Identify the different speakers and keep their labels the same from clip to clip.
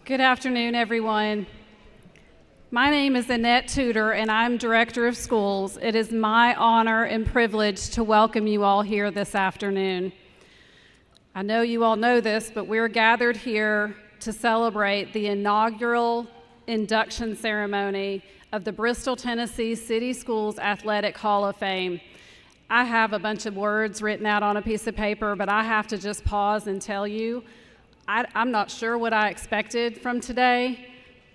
Speaker 1: Good afternoon, everyone. My name is Annette Tudor, and I'm Director of Schools. It is my honor and privilege to welcome you all here this afternoon. I know you all know this, but we're gathered here to celebrate the inaugural induction ceremony of the Bristol, Tennessee City Schools Athletic Hall of Fame. I have a bunch of words written out on a piece of paper, but I have to just pause and tell you, I'm not sure what I expected from today,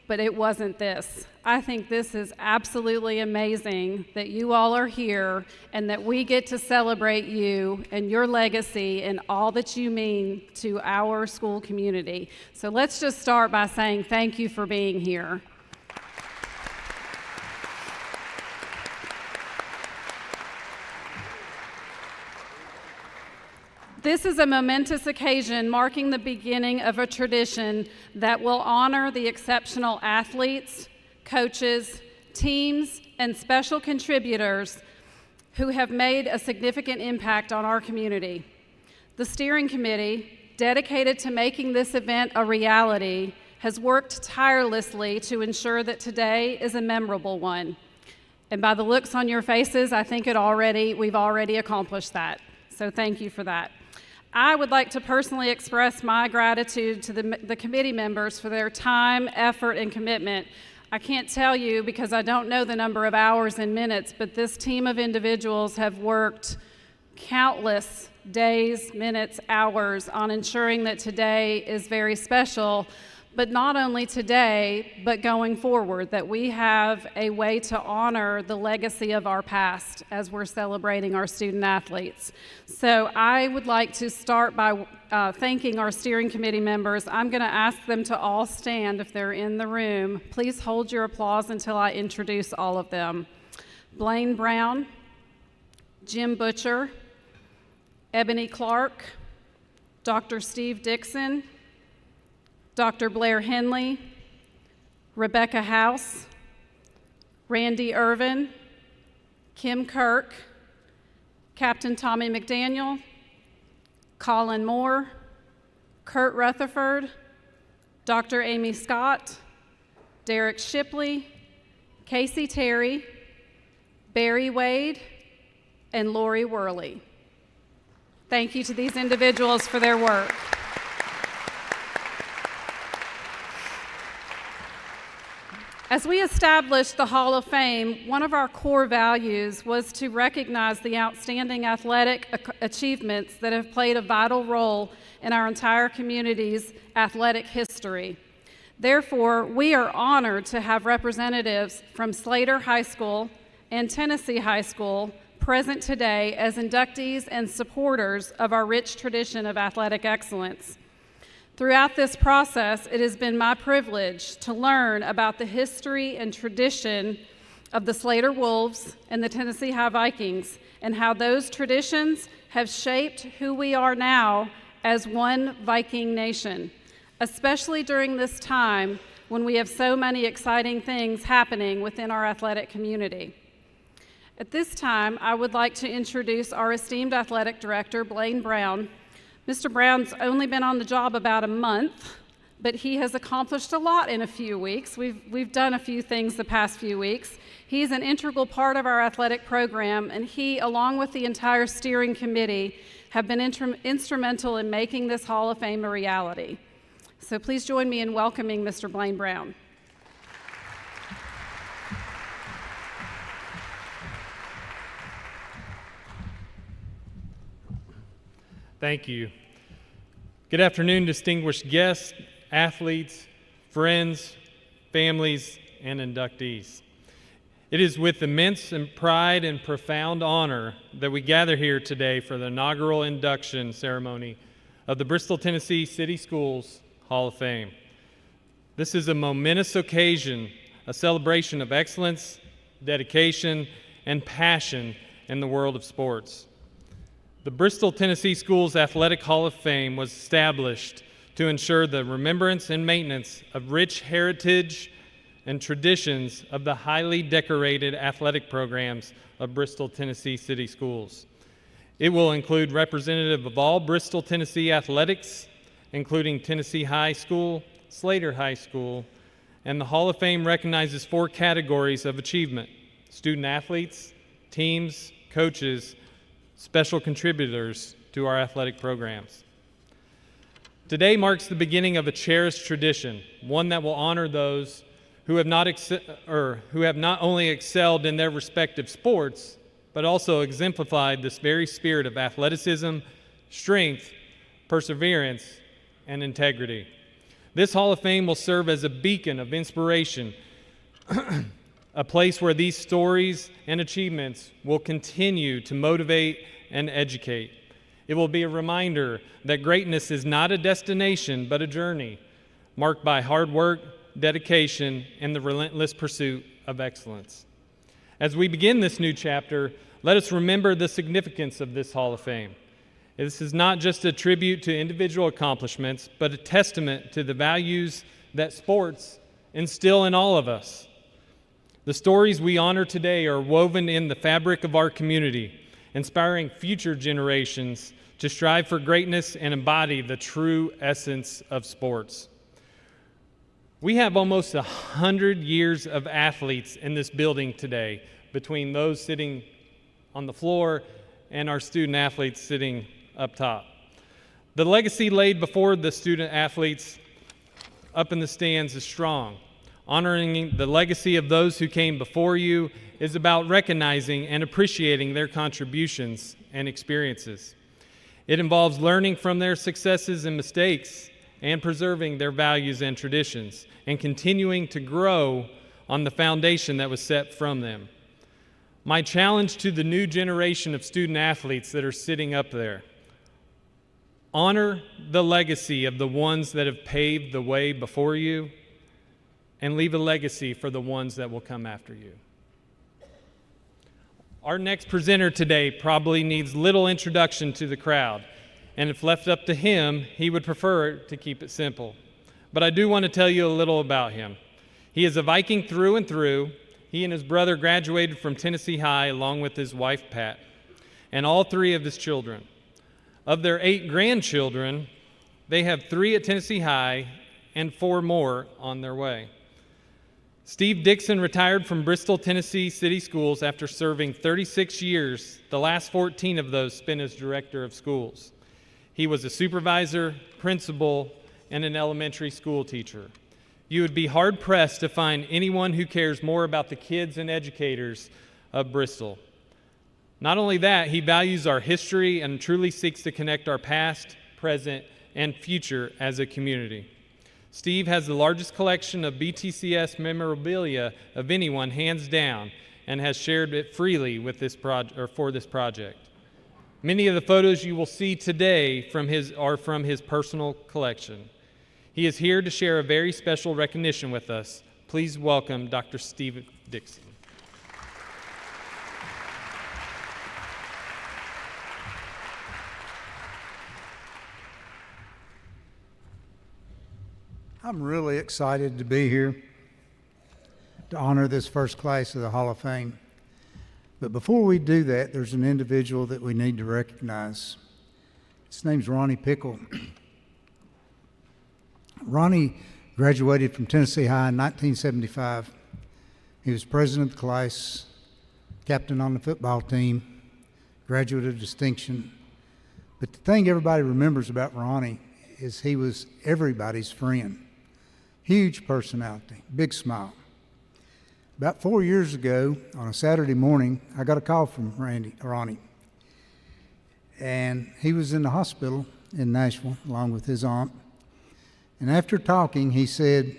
Speaker 1: but it wasn't this. I think this is absolutely amazing that you all are here and that we get to celebrate you and your legacy and all that you mean to our school community. So let's just start by saying thank you for being here. This is a momentous occasion marking the beginning of a tradition that will honor the exceptional athletes, coaches, teams, and special contributors who have made a significant impact on our community. The steering committee, dedicated to making this event a reality, has worked tirelessly to ensure that today is a memorable one. And by the looks on your faces, I think we've already accomplished that. So thank you for that. I would like to personally express my gratitude to the committee members for their time, effort, and commitment. I can't tell you because I don't know the number of hours and minutes, but this team of individuals have worked countless days, minutes, hours on ensuring that today is very special, but not only today, but going forward, that we have a way to honor the legacy of our past as we're celebrating our student athletes. So I would like to start by thanking our steering committee members. I'm going to ask them to all stand if they're in the room. Please hold your applause until I introduce all of them. Blaine Brown, Jim Butcher, Ebony Clark, Dr. Steve Dixon, Dr. Blair Henley, Rebecca House, Randy Irvin, Kim Kirk, Captain Tommy McDaniel, Colin Moore, Kurt Rutherford, Dr. Amy Scott, Derek Shipley, Casey Terry, Barry Wade, and Lori Worley. Thank you to these individuals for their work. As we established the Hall of Fame, one of our core values was to recognize the outstanding athletic achievements that have played a vital role in our entire community's athletic history. Therefore, we are honored to have representatives from Slater High School and Tennessee High School present today as inductees and supporters of our rich tradition of athletic excellence. Throughout this process, it has been my privilege to learn about the history and tradition of the Slater Wolves and the Tennessee High Vikings and how those traditions have shaped who we are now as one Viking nation, especially during this time when we have so many exciting things happening within our athletic community. At this time, I would like to introduce our esteemed athletic director, Blaine Brown. Mr. Brown's only been on the job about a month, but he has accomplished a lot in a few weeks. We've done a few things the past few weeks. He's an integral part of our athletic program, and he, along with the entire steering committee, have been instrumental in making this Hall of Fame a reality. So please join me in welcoming Mr. Blaine Brown.
Speaker 2: Thank you. Good afternoon, distinguished guests, athletes, friends, families, and inductees. It is with immense pride and profound honor that we gather here today for the inaugural induction ceremony of the Bristol, Tennessee City Schools Hall of Fame. This is a momentous occasion, a celebration of excellence, dedication, and passion in the world of sports. The Bristol, Tennessee Schools Athletic Hall of Fame was established to ensure the remembrance and maintenance of rich heritage and traditions of the highly decorated athletic programs of Bristol, Tennessee City Schools. It will include representatives of all Bristol, Tennessee athletics, including Tennessee High School, Slater High School, and the Hall of Fame recognizes 4 categories of achievement: student athletes, teams, coaches, special contributors to our athletic programs. Today marks the beginning of a cherished tradition, one that will honor those who have not only excelled in their respective sports, but also exemplified this very spirit of athleticism, strength, perseverance, and integrity. This Hall of Fame will serve as a beacon of inspiration, a place where these stories and achievements will continue to motivate and educate. It will be a reminder that greatness is not a destination, but a journey marked by hard work, dedication, and the relentless pursuit of excellence. As we begin this new chapter, let us remember the significance of this Hall of Fame. This is not just a tribute to individual accomplishments, but a testament to the values that sports instill in all of us. The stories we honor today are woven in the fabric of our community, inspiring future generations to strive for greatness and embody the true essence of sports. We have almost 100 years of athletes in this building today, between those sitting on the floor and our student athletes sitting up top. The legacy laid before the student athletes up in the stands is strong. Honoring the legacy of those who came before you is about recognizing and appreciating their contributions and experiences. It involves learning from their successes and mistakes and preserving their values and traditions and continuing to grow on the foundation that was set from them. My challenge to the new generation of student athletes that are sitting up there: honor the legacy of the ones that have paved the way before you and leave a legacy for the ones that will come after you. Our next presenter today probably needs little introduction to the crowd, and if left up to him, he would prefer to keep it simple. But I do want to tell you a little about him. He is a Viking through and through. He and his brother graduated from Tennessee High along with his wife, Pat, and all 3 of his children. Of their 8 grandchildren, they have 3 at Tennessee High and 4 more on their way. Steve Dixon retired from Bristol, Tennessee City Schools after serving 36 years, the last 14 of those spent as director of schools. He was a supervisor, principal, and an elementary school teacher. You would be hard-pressed to find anyone who cares more about the kids and educators of Bristol. Not only that, he values our history and truly seeks to connect our past, present, and future as a community. Steve has the largest collection of BTCS memorabilia of anyone, hands down, and has shared it freely with for this project. Many of the photos you will see today are from his personal collection. He is here to share a very special recognition with us. Please welcome Dr. Steve Dixon.
Speaker 3: I'm really excited to be here to honor this first class of the Hall of Fame. But before we do that, there's an individual that we need to recognize. His name's Ronnie Pickle. Ronnie graduated from Tennessee High in 1975. He was president of the class, captain on the football team, graduate of distinction. But the thing everybody remembers about Ronnie is he was everybody's friend. Huge personality, big smile. About 4 years ago, on a Saturday morning, I got a call from Ronnie. And he was in the hospital in Nashville, along with his aunt. And after talking, he said,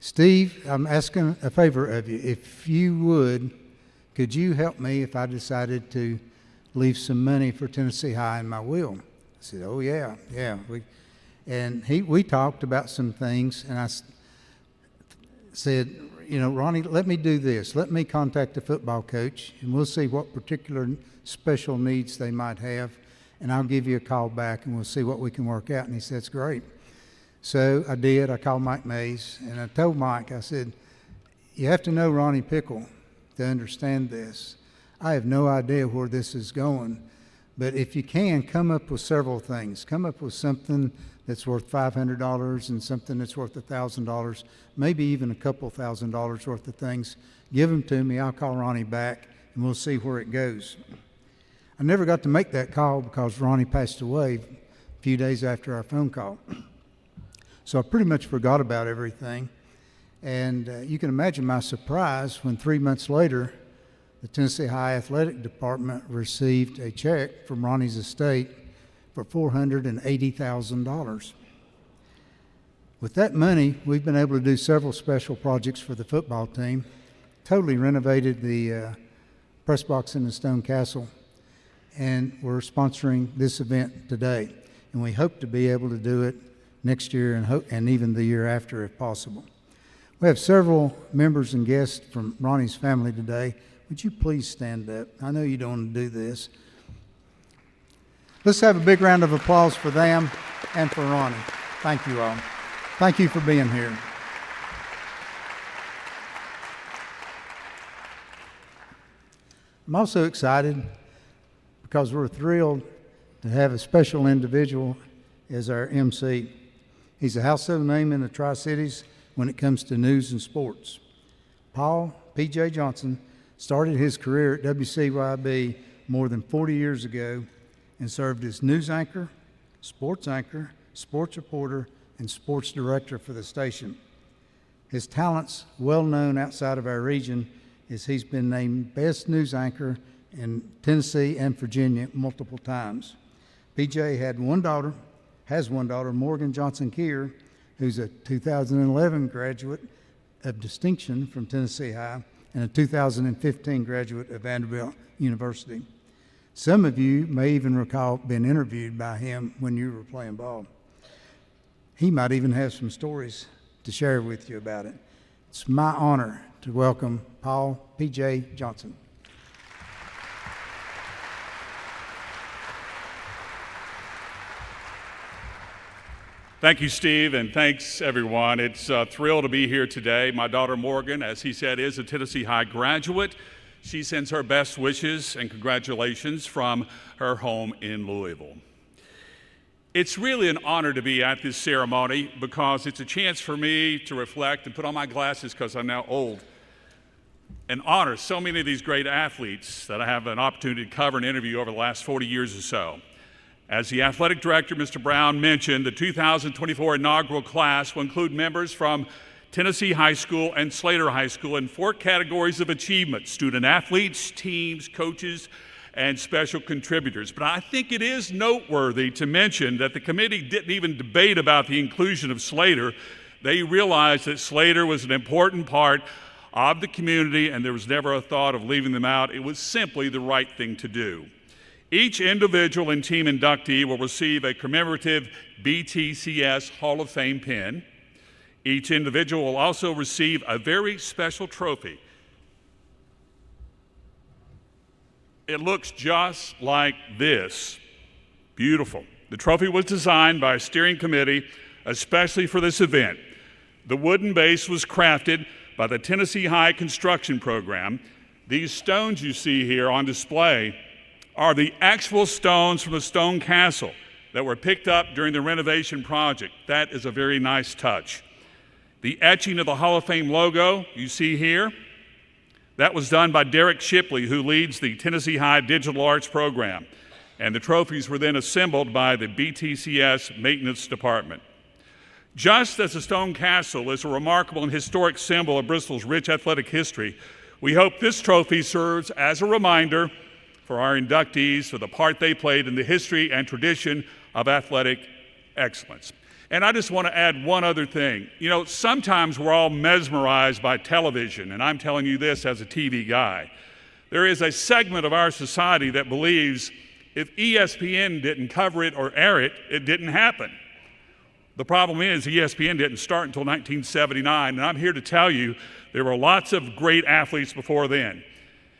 Speaker 3: "Steve, I'm asking a favor of you. If you would, could you help me if I decided to leave some money for Tennessee High in my will?" I said, "Oh, yeah. We talked about some things, and I said, Ronnie, let me do this. Let me contact the football coach, and we'll see what particular special needs they might have, and I'll give you a call back, and we'll see what we can work out." And he said, "That's great." So I did. I called Mike Mays, and I told Mike, I said, "You have to know Ronnie Pickle to understand this. I have no idea where this is going, but if you can, come up with several things. Come up with something that's worth $500 and something that's worth $1,000, maybe even a couple $1,000s worth of things. Give them to me. I'll call Ronnie back, and we'll see where it goes. I never got to make that call because Ronnie passed away a few days after our phone call. So I pretty much forgot about everything. And you can imagine my surprise when 3 months later, the Tennessee High Athletic Department received a check from Ronnie's estate for $480,000. With that money, we've been able to do several special projects for the football team, totally renovated the press box in the Stone Castle, and we're sponsoring this event today. And we hope to be able to do it next year and even the year after if possible. We have several members and guests from Ronnie's family today. Would you please stand up? I know you don't want to do this. Let's have a big round of applause for them and for Ronnie. Thank you all. Thank you for being here. I'm also excited because we're thrilled to have a special individual as our MC. He's a household name in the Tri-Cities when it comes to news and sports. Paul P.J. Johnson started his career at WCYB more than 40 years ago and served as news anchor, sports reporter, and sports director for the station. His talents, well known outside of our region, is he's been named Best News Anchor in Tennessee and Virginia multiple times. PJ has one daughter, Morgan Johnson Keir, who's a 2011 graduate of distinction from Tennessee High and a 2015 graduate of Vanderbilt University. Some of you may even recall being interviewed by him when you were playing ball. He might even have some stories to share with you about it. It's my honor to welcome Paul P.J. Johnson.
Speaker 4: Thank you, Steve, and thanks, everyone. It's a thrill to be here today. My daughter, Morgan, as he said, is a Tennessee High graduate. She sends her best wishes and congratulations from her home in Louisville. It's really an honor to be at this ceremony because it's a chance for me to reflect and put on my glasses because I'm now old and honor so many of these great athletes that I have an opportunity to cover and interview over the last 40 years or so. As the athletic director, Mr. Brown, mentioned, the 2024 inaugural class will include members from Tennessee High School and Slater High School in 4 categories of achievement: student athletes, teams, coaches, and special contributors. But I think it is noteworthy to mention that the committee didn't even debate about the inclusion of Slater. They realized that Slater was an important part of the community and there was never a thought of leaving them out. It was simply the right thing to do. Each individual and team inductee will receive a commemorative BTCS Hall of Fame pin. Each individual will also receive a very special trophy. It looks just like this. Beautiful. The trophy was designed by a steering committee especially for this event. The wooden base was crafted by the Tennessee High Construction Program. These stones you see here on display are the actual stones from the Stone Castle that were picked up during the renovation project. That is a very nice touch. The etching of the Hall of Fame logo you see here, that was done by Derek Shipley, who leads the Tennessee High Digital Arts program. And the trophies were then assembled by the BTCS Maintenance Department. Just as the Stone Castle is a remarkable and historic symbol of Bristol's rich athletic history, we hope this trophy serves as a reminder for our inductees for the part they played in the history and tradition of athletic excellence. And I just want to add one other thing. You know, sometimes we're all mesmerized by television, and I'm telling you this as a TV guy. There is a segment of our society that believes if ESPN didn't cover it or air it, it didn't happen. The problem is ESPN didn't start until 1979, and I'm here to tell you there were lots of great athletes before then.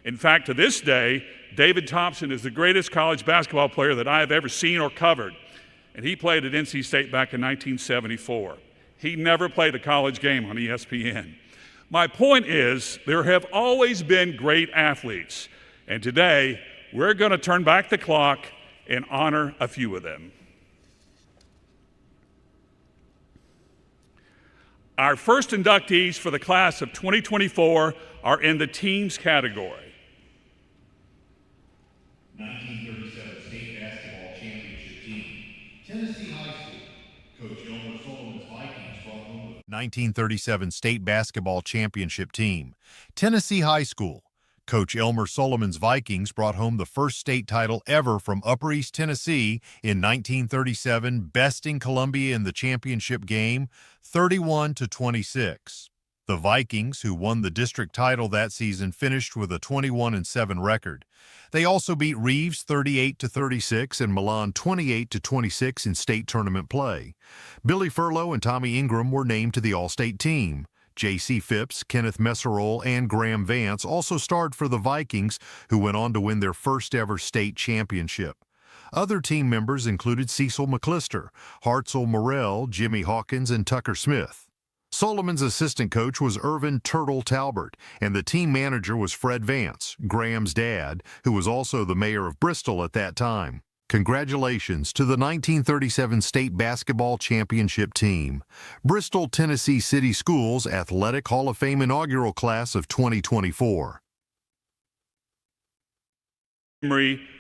Speaker 4: In fact, to this day, David Thompson is the greatest college basketball player that I have ever seen or covered, and he played at NC State back in 1974. He never played a college game on ESPN. My point is, there have always been great athletes, and today we're going to turn back the clock and honor a few of them. Our first inductees for the class of 2024 are in the teams category.
Speaker 5: 1937 State Basketball Championship Team, Tennessee High School. Coach Elmer Sullivan's Vikings brought home the 1937 State Basketball Championship Team, Tennessee High School. Coach Elmer Sullivan's Vikings brought home the first state title ever from Upper East Tennessee in 1937, besting Columbia in the championship game 31-26. The Vikings, who won the district title that season, finished with a 21-7 record. They also beat Reeves 38-36 and Milan 28-26 in state tournament play. Billy Furlow and Tommy Ingram were named to the All-State team. J.C. Phipps, Kenneth Messerol, and Graham Vance also starred for the Vikings, who went on to win their first ever state championship. Other team members included Cecil McClister, Hartzell Morrell, Jimmy Hawkins, and Tucker Smith. Sullivan's assistant coach was Irvin Turtle Talbert, and the team manager was Fred Vance, Graham's dad, who was also the mayor of Bristol at that time. Congratulations to the 1937 State Basketball Championship Team, Bristol, Tennessee City Schools Athletic Hall of Fame inaugural class of 2024.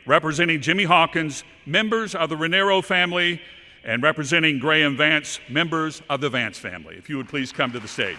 Speaker 4: Representing Jimmy Hawkins, members of the Raniero family, and representing Graham Vance, members of the Vance family. If you would please come to the stage.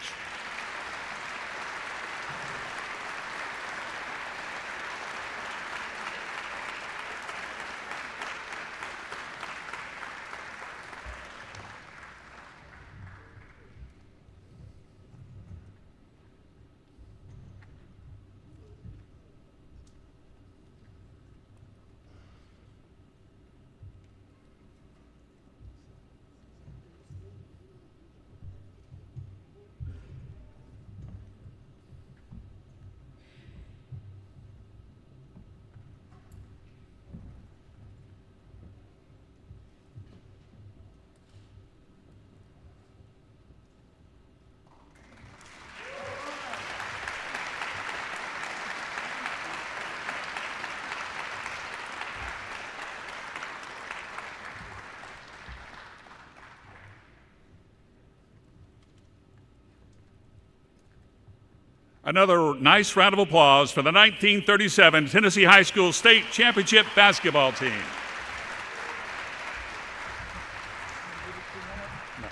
Speaker 4: Another nice round of applause for the 1937 Tennessee High School State Championship basketball team. No,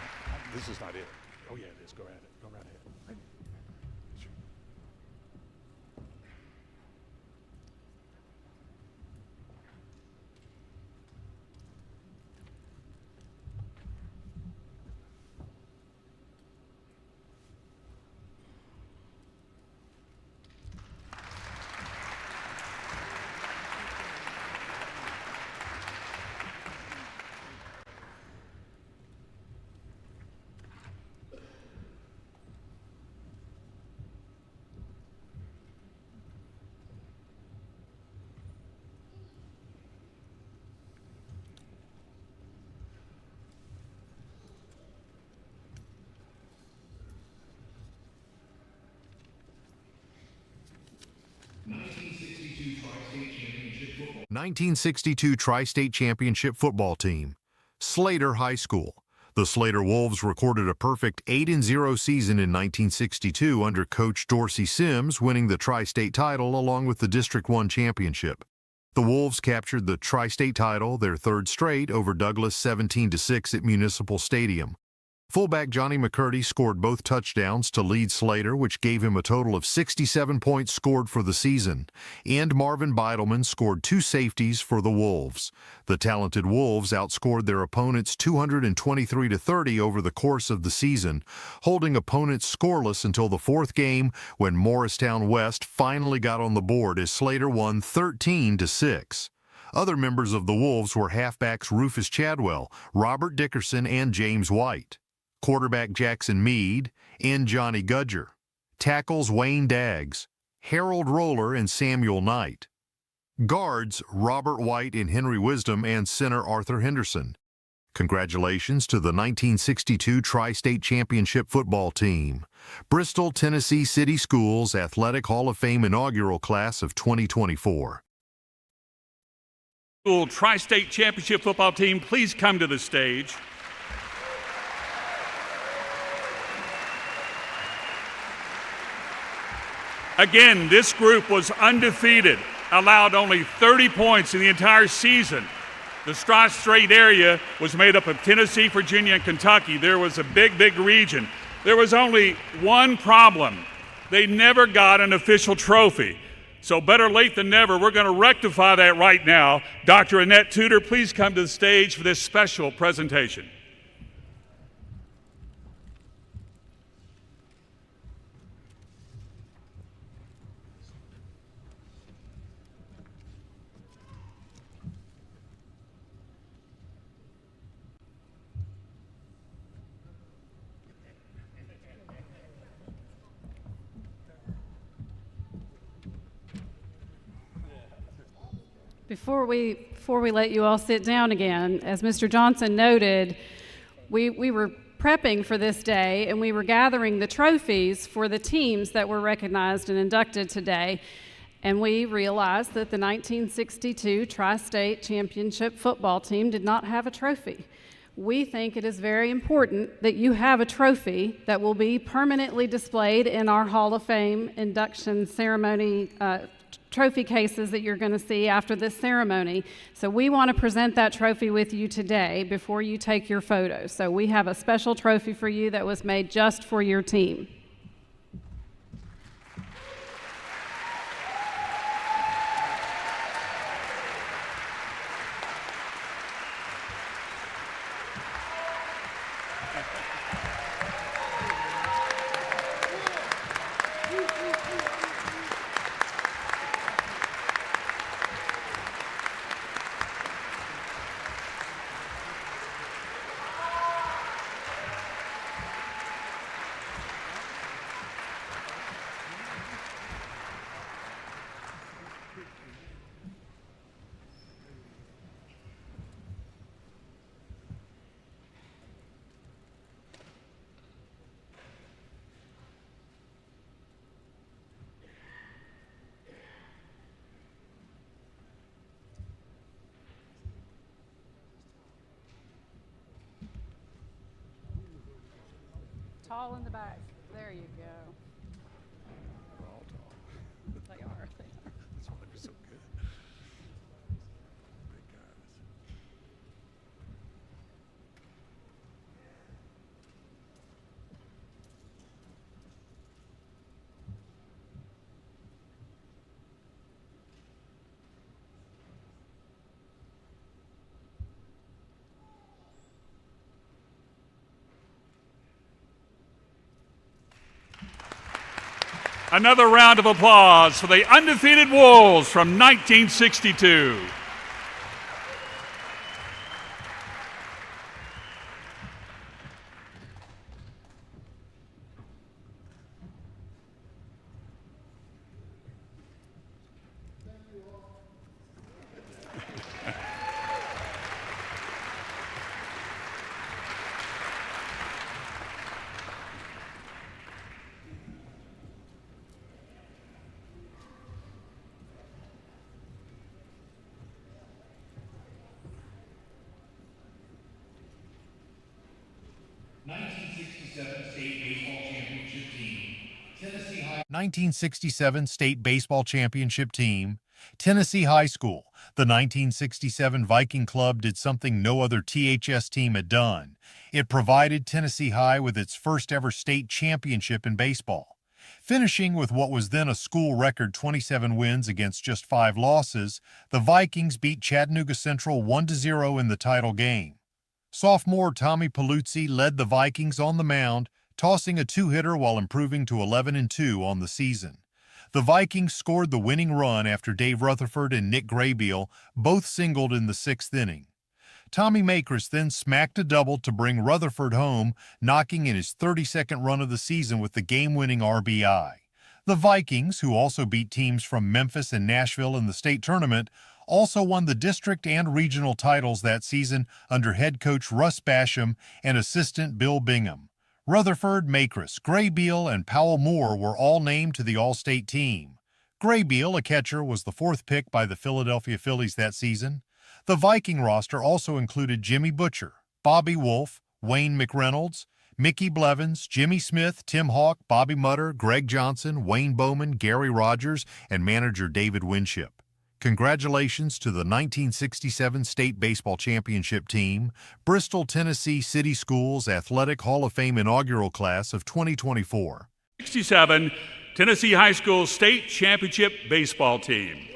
Speaker 4: this is not it. Oh yeah, it is. Go ahead. Go right ahead. Sure.
Speaker 5: Football. 1962 Tri-State Championship football team, Slater High School. The Slater Wolves recorded a perfect 8-0 season in 1962 under Coach Dorsey Sims, winning the Tri-State title along with the District 1 championship. The Wolves captured the Tri-State title, their third straight, over Douglas 17-6 at Municipal Stadium. Fullback Johnny McCurdy scored both touchdowns to lead Slater, which gave him a total of 67 points scored for the season, and Marvin Beidelman scored 2 safeties for the Wolves. The talented Wolves outscored their opponents 223-30 over the course of the season, holding opponents scoreless until the fourth game when Morristown West finally got on the board as Slater won 13-6. Other members of the Wolves were halfbacks Rufus Chadwell, Robert Dickerson, and James White. Quarterback Jackson Meade, and Johnny Gudger. Tackles Wayne Daggs, Harold Roller, and Samuel Knight. Guards Robert White and Henry Wisdom, and center Arthur Henderson. Congratulations to the 1962 Tri-State Championship football team, Bristol, Tennessee City Schools Athletic Hall of Fame inaugural class of 2024.
Speaker 4: Tri-State Championship football team, please come to the stage. Again, this group was undefeated, allowed only 30 points in the entire season. The Tri-State area was made up of Tennessee, Virginia, and Kentucky. There was a big region. There was only one problem. They never got an official trophy. So better late than never. We're going to rectify that right now. Dr. Annette Tudor, please come to the stage for this special presentation.
Speaker 1: Before we let you all sit down again, as Mr. Johnson noted, we were prepping for this day and we were gathering the trophies for the teams that were recognized and inducted today. And we realized that the 1962 Tri-State Championship football team did not have a trophy. We think it is very important that you have a trophy that will be permanently displayed in our Hall of Fame induction ceremony trophy cases that you're going to see after this ceremony. So we want to present that trophy with you today before you take your photo. So we have a special trophy for you that was made just for your team. Tall in the back. There you go.
Speaker 4: They're all tall.
Speaker 1: They are.
Speaker 4: That's why they're so good. Big guys. Another round of applause for the undefeated Wolves from 1962.
Speaker 5: Nineteen 67 State Baseball Championship Team, Tennessee High School. The 1967 Viking Club did something no other THS team had done. It provided Tennessee High with its first ever state championship in baseball. Finishing with what was then a school record 27 wins against just 5 losses, the Vikings beat Chattanooga Central 1-0 in the title game. Sophomore Tommy Paluzzi led the Vikings on the mound, tossing a 2-hitter while improving to 11-2 on the season. The Vikings scored the winning run after Dave Rutherford and Nick Graybeal both singled in the 6th inning. Tommy Makris then smacked a double to bring Rutherford home, knocking in his 32nd run of the season with the game-winning RBI. The Vikings, who also beat teams from Memphis and Nashville in the state tournament, also won the district and regional titles that season under head coach Russ Basham and assistant Bill Bingham. Rutherford, Makris, Graybeal, and Powell Moore were all named to the All-State team. Graybeal, a catcher, was the 4th pick by the Philadelphia Phillies that season. The Viking roster also included Jimmy Butcher, Bobby Wolf, Wayne McReynolds, Mickey Blevins, Jimmy Smith, Tim Hawk, Bobby Mutter, Greg Johnson, Wayne Bowman, Gary Rogers, and manager David Winship. Congratulations to the 1967 State Baseball Championship team, Bristol, Tennessee City Schools Athletic Hall of Fame inaugural class of 2024.
Speaker 4: 67 Tennessee High School State Championship baseball team.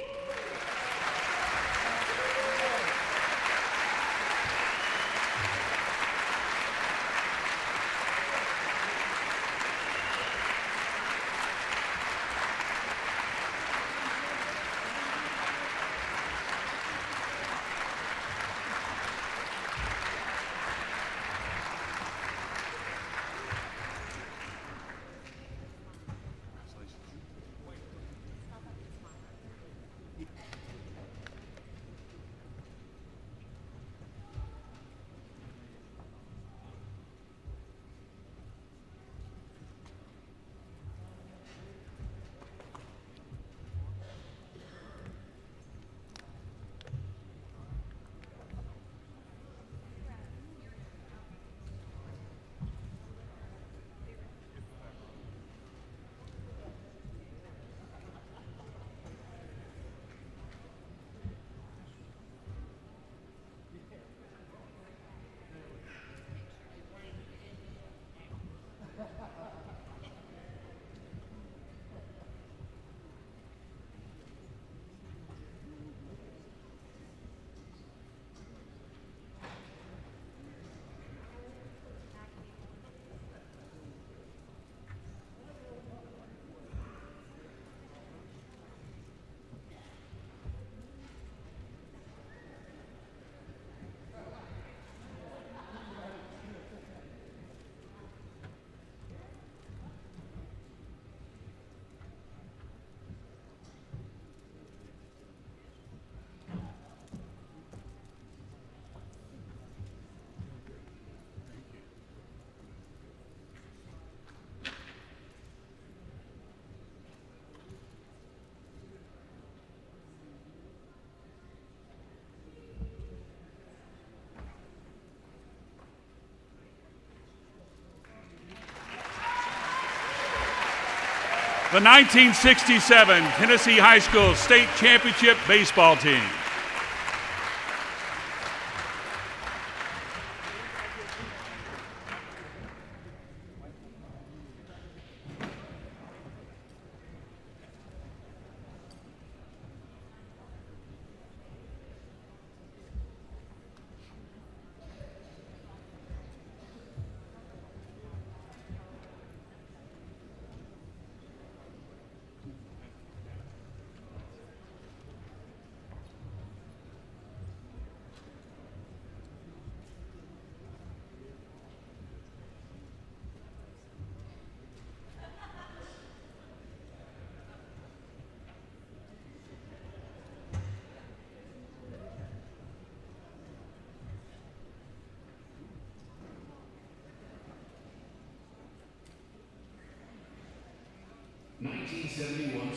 Speaker 4: The 1967 Tennessee High School State Championship baseball team.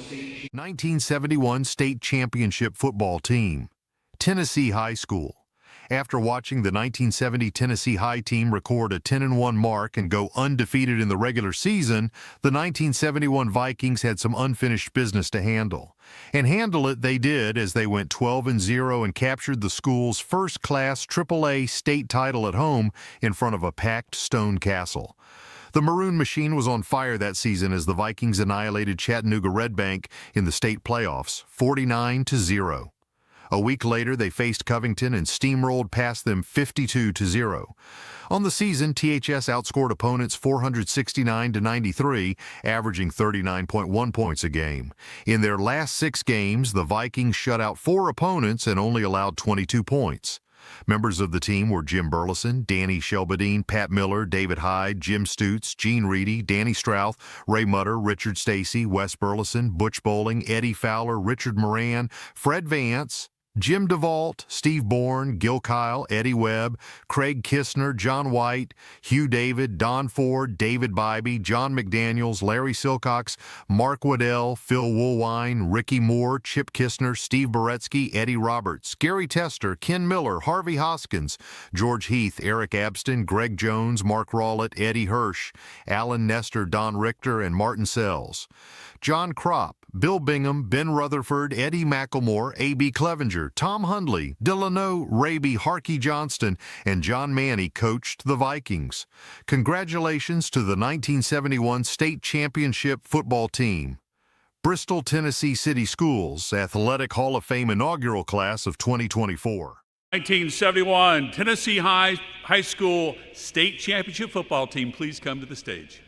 Speaker 5: State 1971 State Championship football team, Tennessee High School. After watching the 1970 Tennessee High team record a 10-1 mark and go undefeated in the regular season, the 1971 Vikings had some unfinished business to handle. And handle it they did as they went 12-0 and captured the school's first-class AAA state title at home in front of a packed stone castle. The Maroon Machine was on fire that season as the Vikings annihilated Chattanooga Red Bank in the state playoffs, 49-0. A week later, they faced Covington and steamrolled past them 52-0. On the season, THS outscored opponents 469-93, averaging 39.1 points a game. In their last 6 games, the Vikings shut out 4 opponents and only allowed 22 points. Members of the team were Jim Burleson, Danny Shelbadine, Pat Miller, David Hyde, Jim Stutz, Gene Reedy, Danny Strouth, Ray Mutter, Richard Stacy, Wes Burleson, Butch Bowling, Eddie Fowler, Richard Moran, Fred Vance, Jim DeVault, Steve Bourne, Gil Kyle, Eddie Webb, Craig Kistner, John White, Hugh David, Don Ford, David Bybee, John McDaniels, Larry Silcox, Mark Waddell, Phil Woolwine, Ricky Moore, Chip Kistner, Steve Boretsky, Eddie Roberts, Gary Tester, Ken Miller, Harvey Hoskins, George Heath, Eric Abston, Greg Jones, Mark Rawlett, Eddie Hirsch, Alan Nestor, Don Richter, and Martin Sells. John Kropp, Bill Bingham, Ben Rutherford, Eddie McElmore, A.B. Clevenger, Tom Hundley, Delano, Raby, Harkey Johnston, and John Manny coached the Vikings. Congratulations to the 1971 state championship football team. Bristol, Tennessee City Schools Athletic Hall of Fame inaugural class of 2024.
Speaker 4: 1971 Tennessee High School state championship football team, please come to the stage.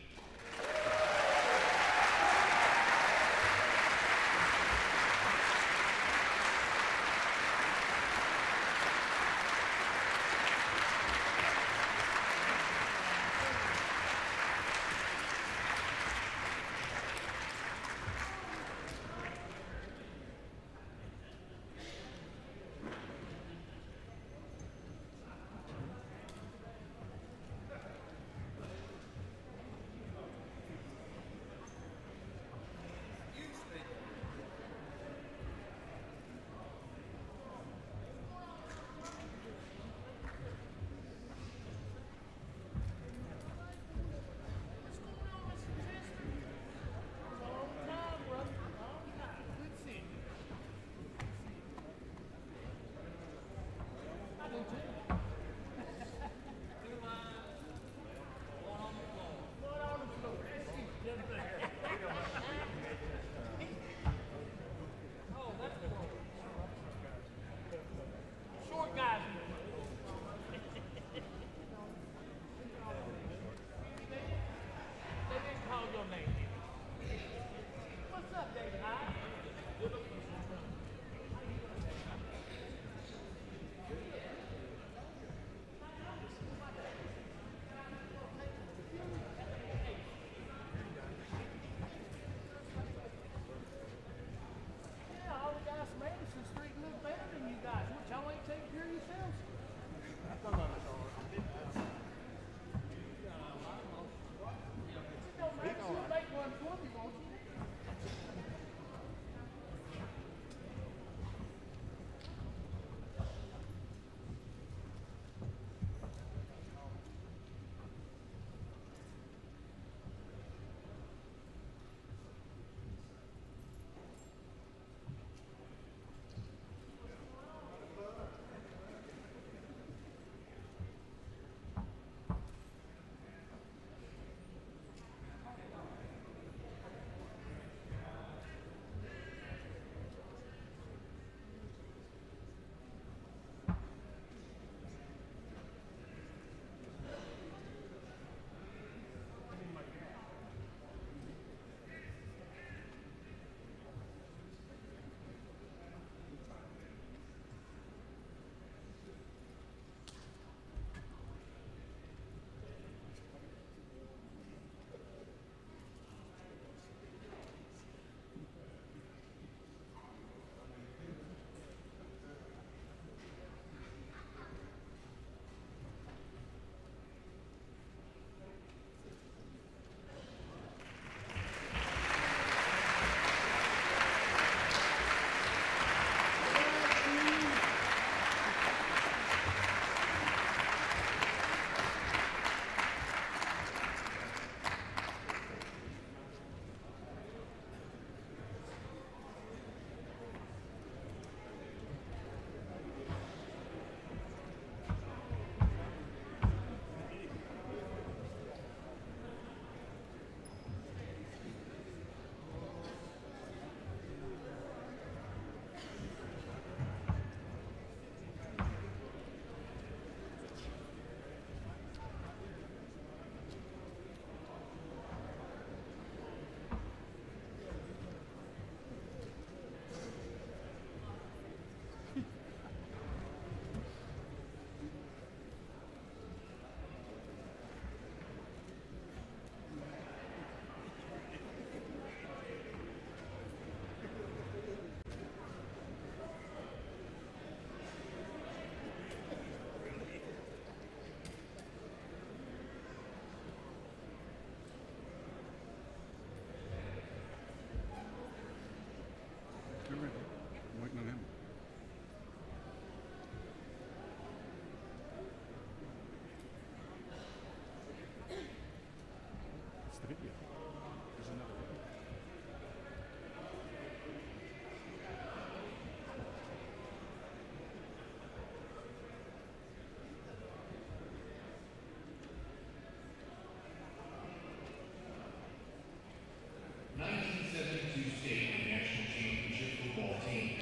Speaker 5: State and National Championship Football Team,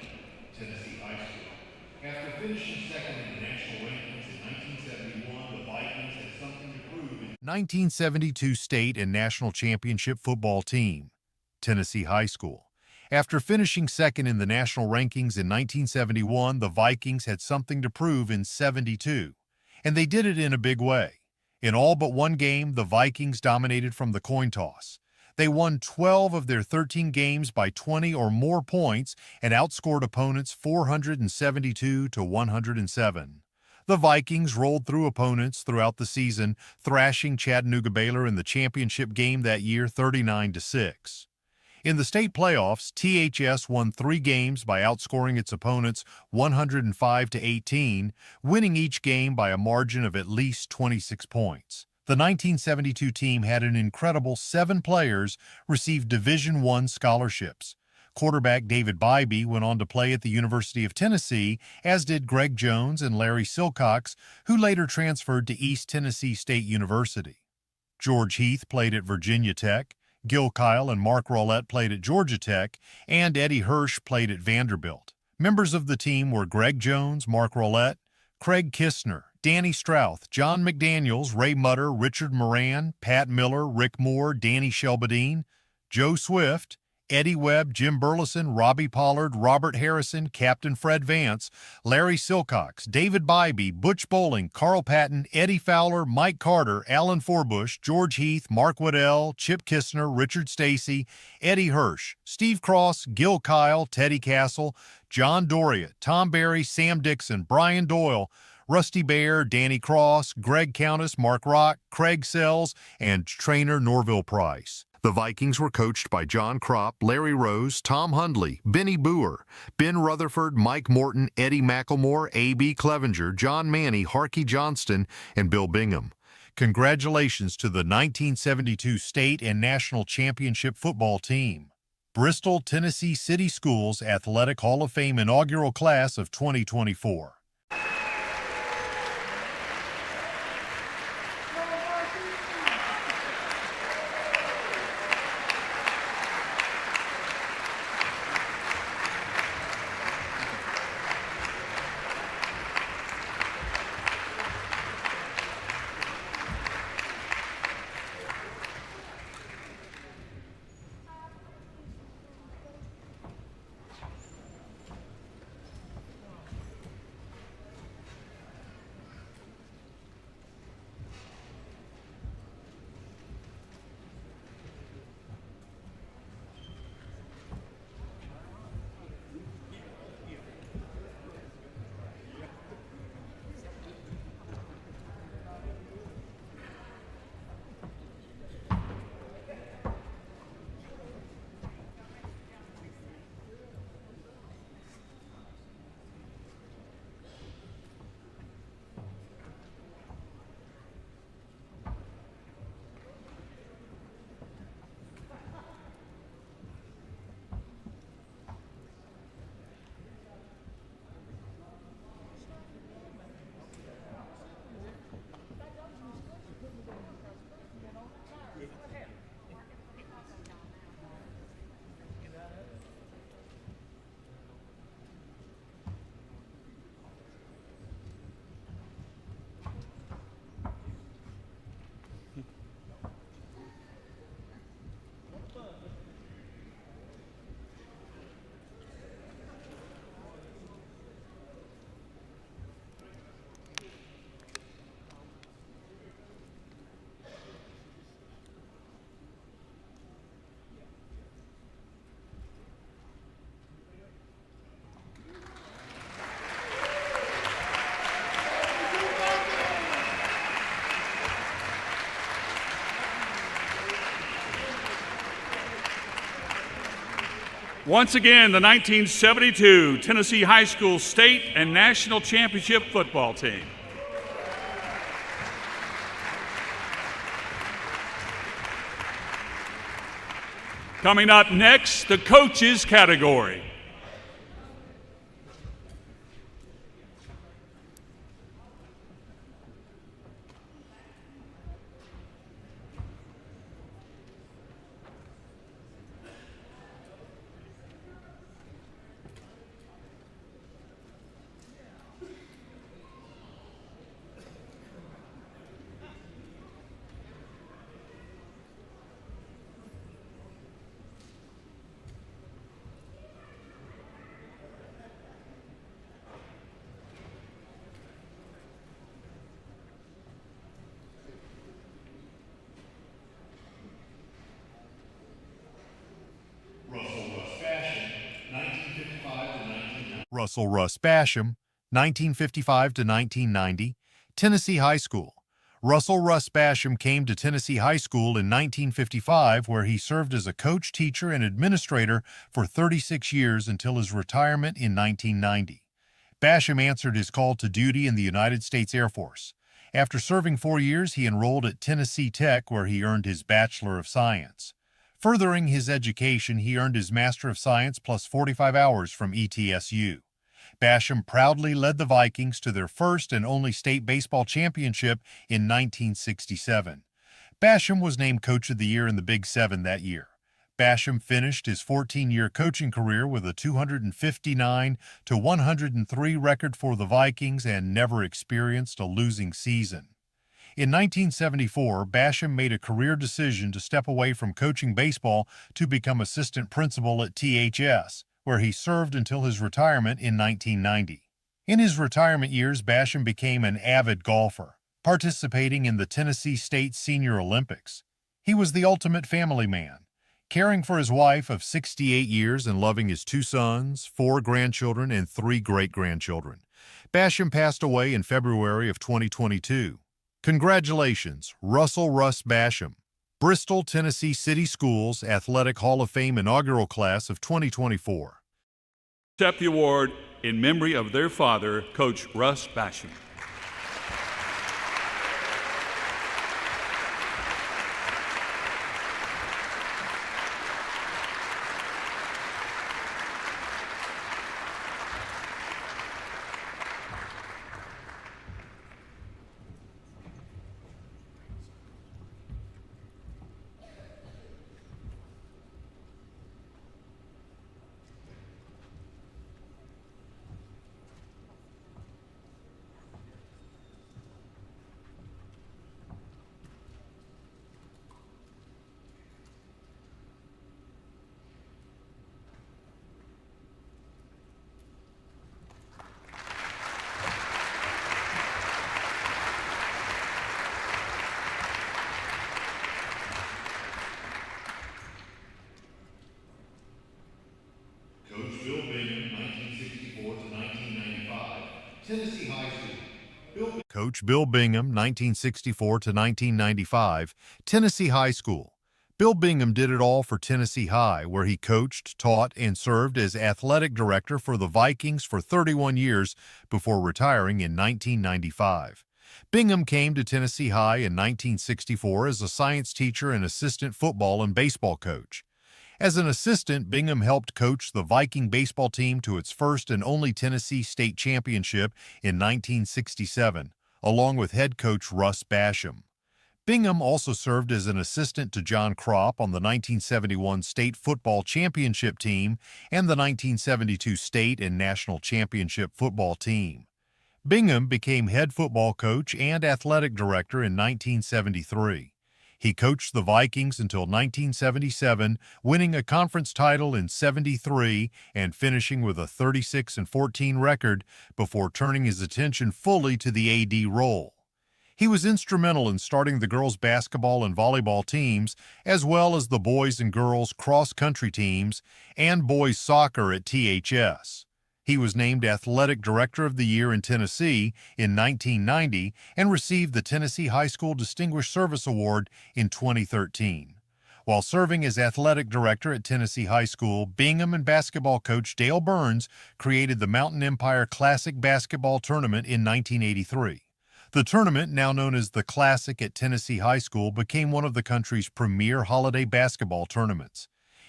Speaker 5: Tennessee High School. After finishing second in the national rankings in 1971, the Vikings had something to prove in 1972 State and National Championship Football Team, Tennessee High School. After finishing second in the national rankings in 1971, the Vikings had something to prove in 72, and they did it in a big way. In all but one game, the Vikings dominated from the coin toss. They won 12 of their 13 games by 20 or more points and outscored opponents 472 to 107. The Vikings rolled through opponents throughout the season, thrashing Chattanooga Baylor in the championship game that year 39-6. In the state playoffs, THS won 3 games by outscoring its opponents 105 to 18, winning each game by a margin of at least 26 points. The 1972 team had an incredible 7 players receive Division I scholarships. Quarterback David Bybee went on to play at the University of Tennessee, as did Greg Jones and Larry Silcox, who later transferred to East Tennessee State University. George Heath played at Virginia Tech, Gil Kyle and Mark Rollette played at Georgia Tech, and Eddie Hirsch played at Vanderbilt. Members of the team were Greg Jones, Mark Rollette, Craig Kistner, Danny Strouth, John McDaniels, Ray Mutter, Richard Moran, Pat Miller, Rick Moore, Danny Shelbadine, Joe Swift, Eddie Webb, Jim Burleson, Robbie Pollard, Robert Harrison, Captain Fred Vance, Larry Silcox, David Bybee, Butch Bowling, Carl Patton, Eddie Fowler, Mike Carter, Alan Forbush, George Heath, Mark Waddell, Chip Kistner, Richard Stacy, Eddie Hirsch, Steve Cross, Gil Kyle, Teddy Castle, John Doria, Tom Barry, Sam Dixon, Brian Doyle, Rusty Bear, Danny Cross, Greg Countess, Mark Rock, Craig Sells, and trainer Norville Price. The Vikings were coached by John Kropp, Larry Rose, Tom Hundley, Benny Boer, Ben Rutherford, Mike Morton, Eddie McElmore, A.B. Clevenger, John Manny, Harkey Johnston, and Bill Bingham. Congratulations to the 1972 state and national championship football team. Bristol, Tennessee City Schools Athletic Hall of Fame inaugural class of 2024.
Speaker 4: Once again, the 1972 Tennessee High School State and National Championship football team. Coming up next, the coaches category.
Speaker 5: Russell Russ Basham, 1955 to 1990, Tennessee High School. Russell Russ Basham came to Tennessee High School in 1955, where he served as a coach, teacher, and administrator for 36 years until his retirement in 1990. Basham answered his call to duty in the United States Air Force. After serving 4 years, he enrolled at Tennessee Tech, where he earned his Bachelor of Science. Furthering his education, he earned his Master of Science plus 45 hours from ETSU. Basham proudly led the Vikings to their first and only state baseball championship in 1967. Basham was named Coach of the Year in the Big Seven that year. Basham finished his 14-year coaching career with a 259 to 103 record for the Vikings and never experienced a losing season. In 1974, Basham made a career decision to step away from coaching baseball to become assistant principal at THS, where he served until his retirement in 1990. In his retirement years, Basham became an avid golfer, participating in the Tennessee State Senior Olympics. He was the ultimate family man, caring for his wife of 68 years and loving his 2 sons, 4 grandchildren, and 3 great-grandchildren. Basham passed away in February of 2022. Congratulations, Russell Russ Basham. Bristol, Tennessee City Schools Athletic Hall of Fame inaugural class of 2024.
Speaker 4: Accept the award in memory of their father, Coach Russ Basham.
Speaker 5: Coach Bill Bingham, 1964 to 1995, Tennessee High School. Bill Bingham did it all for Tennessee High, where he coached, taught, and served as athletic director for the Vikings for 31 years before retiring in 1995. Bingham came to Tennessee High in 1964 as a science teacher and assistant football and baseball coach. As an assistant, Bingham helped coach the Viking baseball team to its first and only Tennessee state championship in 1967, along with head coach Russ Basham. Bingham also served as an assistant to John Kropp on the 1971 state football championship team and the 1972 state and national championship football team. Bingham became head football coach and athletic director in 1973. He coached the Vikings until 1977, winning a conference title in '73 and finishing with a 36-14 record before turning his attention fully to the AD role. He was instrumental in starting the girls' basketball and volleyball teams, as well as the boys and girls cross-country teams and boys soccer at THS. He was named Athletic Director of the Year in Tennessee in 1990 and received the Tennessee High School Distinguished Service Award in 2013. While serving as Athletic Director at Tennessee High School, Bingham and basketball coach Dale Burns created the Mountain Empire Classic Basketball Tournament in 1983. The tournament, now known as the Classic at Tennessee High School, became one of the country's premier holiday basketball tournaments.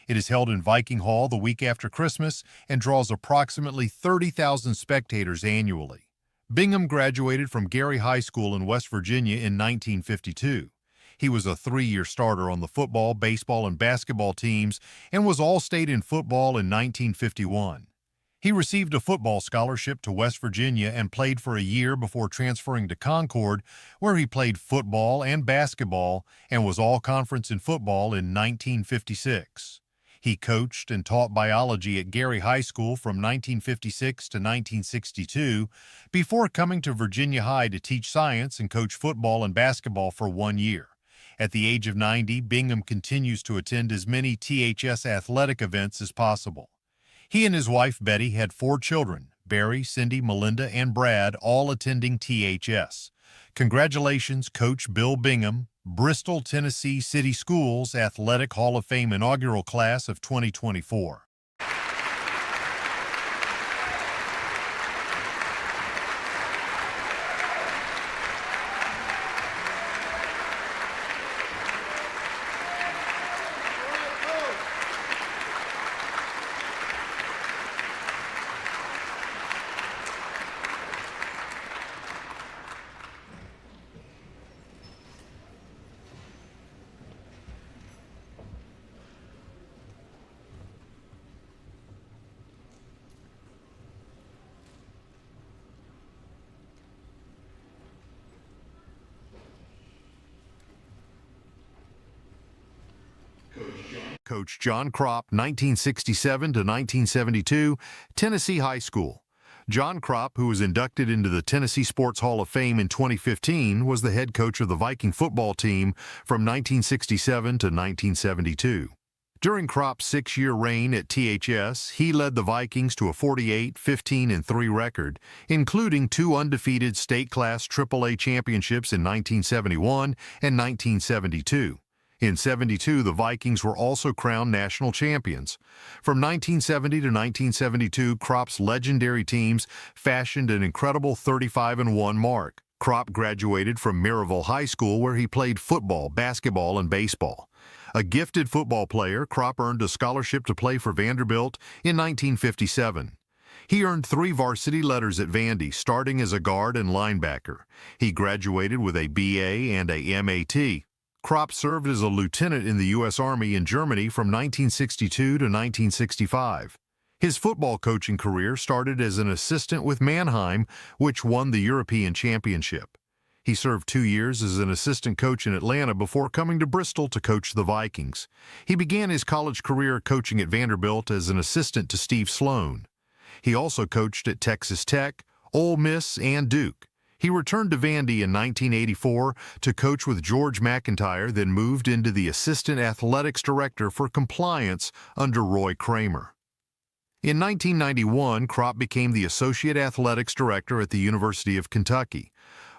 Speaker 5: It is held in Viking Hall the week after Christmas and draws approximately 30,000 spectators annually. Bingham graduated from Gary High School in West Virginia in 1952. He was a 3-year starter on the football, baseball, and basketball teams and was All-State in football in 1951. He received a football scholarship to West Virginia and played for a year before transferring to Concord, where he played football and basketball and was All-Conference in football in 1956. He coached and taught biology at Gary High School from 1956 to 1962 before coming to Virginia High to teach science and coach football and basketball for 1 year. At the age of 90, Bingham continues to attend as many THS athletic events as possible. He and his wife, Betty, had 4 children, Barry, Cindy, Melinda, and Brad, all attending THS. Congratulations, Coach Bill Bingham, Bristol, Tennessee City Schools Athletic Hall of Fame inaugural class of 2024. Coach John Kropp, 1967 to 1972, Tennessee High School. John Kropp, who was inducted into the Tennessee Sports Hall of Fame in 2015, was the head coach of the Viking football team from 1967 to 1972. During Kropp's 6-year reign at THS, he led the Vikings to a 48-15-3 record, including 2 undefeated state-class AAA championships in 1971 and 1972. In '72, the Vikings were also crowned national champions. From 1970 to 1972, Kropp's legendary teams fashioned an incredible 35-1 mark. Kropp graduated from Maryville High School, where he played football, basketball, and baseball. A gifted football player, Kropp earned a scholarship to play for Vanderbilt in 1957. He earned 3 varsity letters at Vandy, starting as a guard and linebacker. He graduated with a BA and a MAT. Kropp served as a lieutenant in the U.S. Army in Germany from 1962 to 1965. His football coaching career started as an assistant with Mannheim, which won the European Championship. He served 2 years as an assistant coach in Atlanta before coming to Bristol to coach the Vikings. He began his college career coaching at Vanderbilt as an assistant to Steve Sloan. He also coached at Texas Tech, Ole Miss, and Duke. He returned to Vandy in 1984 to coach with George McIntyre, then moved into the assistant athletics director for compliance under Roy Kramer. In 1991, Kropp became the associate athletics director at the University of Kentucky.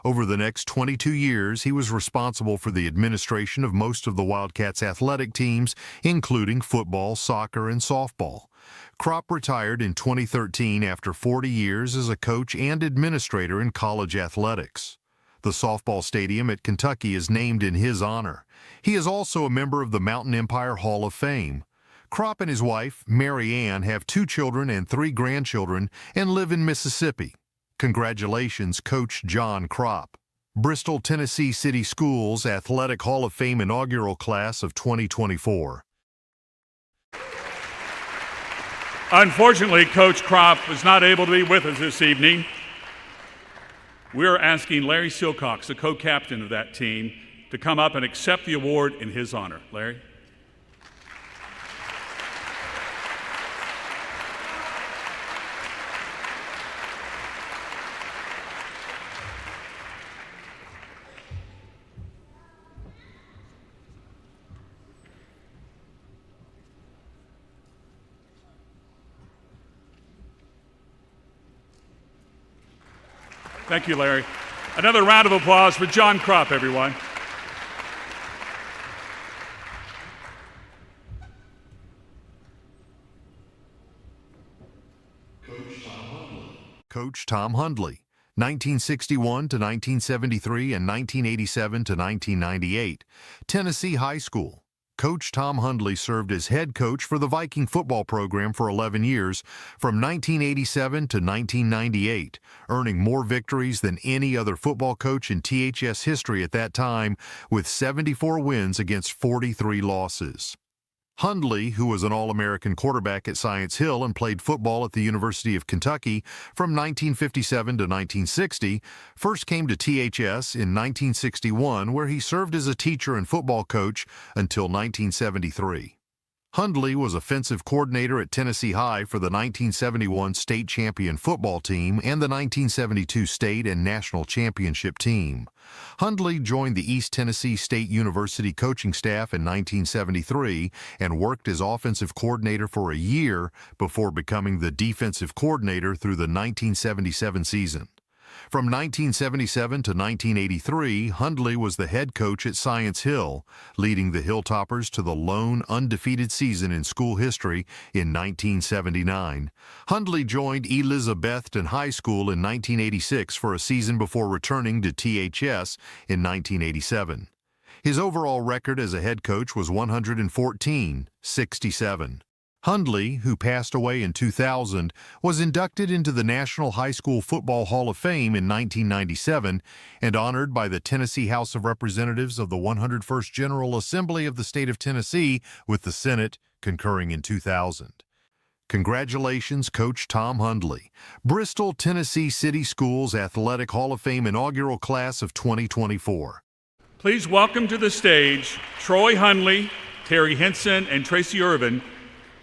Speaker 5: Over the next 22 years, he was responsible for the administration of most of the Wildcats' athletic teams, including football, soccer, and softball. Kropp retired in 2013 after 40 years as a coach and administrator in college athletics. The softball stadium at Kentucky is named in his honor. He is also a member of the Mountain Empire Hall of Fame. Kropp and his wife, Mary Ann, have 2 children and 3 grandchildren and live in Mississippi. Congratulations, Coach John Kropp. Bristol, Tennessee City Schools Athletic Hall of Fame inaugural class of 2024.
Speaker 4: Unfortunately, Coach Kropp was not able to be with us this evening. We're asking Larry Silcox, the co-captain of that team, to come up and accept the award in his honor. Larry? Thank you, Larry. Another round of applause for John Kropp, everyone.
Speaker 5: Coach Tom Hundley, 1961 to 1973 and 1987 to 1998, Tennessee High School. Coach Tom Hundley served as head coach for the Viking football program for 11 years, from 1987 to 1998, earning more victories than any other football coach in THS history at that time, with 74 wins against 43 losses. Hundley, who was an All-American quarterback at Science Hill and played football at the University of Kentucky from 1957 to 1960, first came to THS in 1961, where he served as a teacher and football coach until 1973. Hundley was offensive coordinator at Tennessee High for the 1971 state champion football team and the 1972 state and national championship team. Hundley joined the East Tennessee State University coaching staff in 1973 and worked as offensive coordinator for a year before becoming the defensive coordinator through the 1977 season. From 1977 to 1983, Hundley was the head coach at Science Hill, leading the Hilltoppers to the lone undefeated season in school history in 1979. Hundley joined Elizabethton High School in 1986 for a season before returning to THS in 1987. His overall record as a head coach was 114-67. Hundley, who passed away in 2000, was inducted into the National High School Football Hall of Fame in 1997 and honored by the Tennessee House of Representatives of the 101st General Assembly of the State of Tennessee, with the Senate concurring in 2000. Congratulations, Coach Tom Hundley, Bristol, Tennessee City Schools Athletic Hall of Fame inaugural class of 2024.
Speaker 4: Please welcome to the stage Troy Hundley, Terry Henson, and Tracy Irvin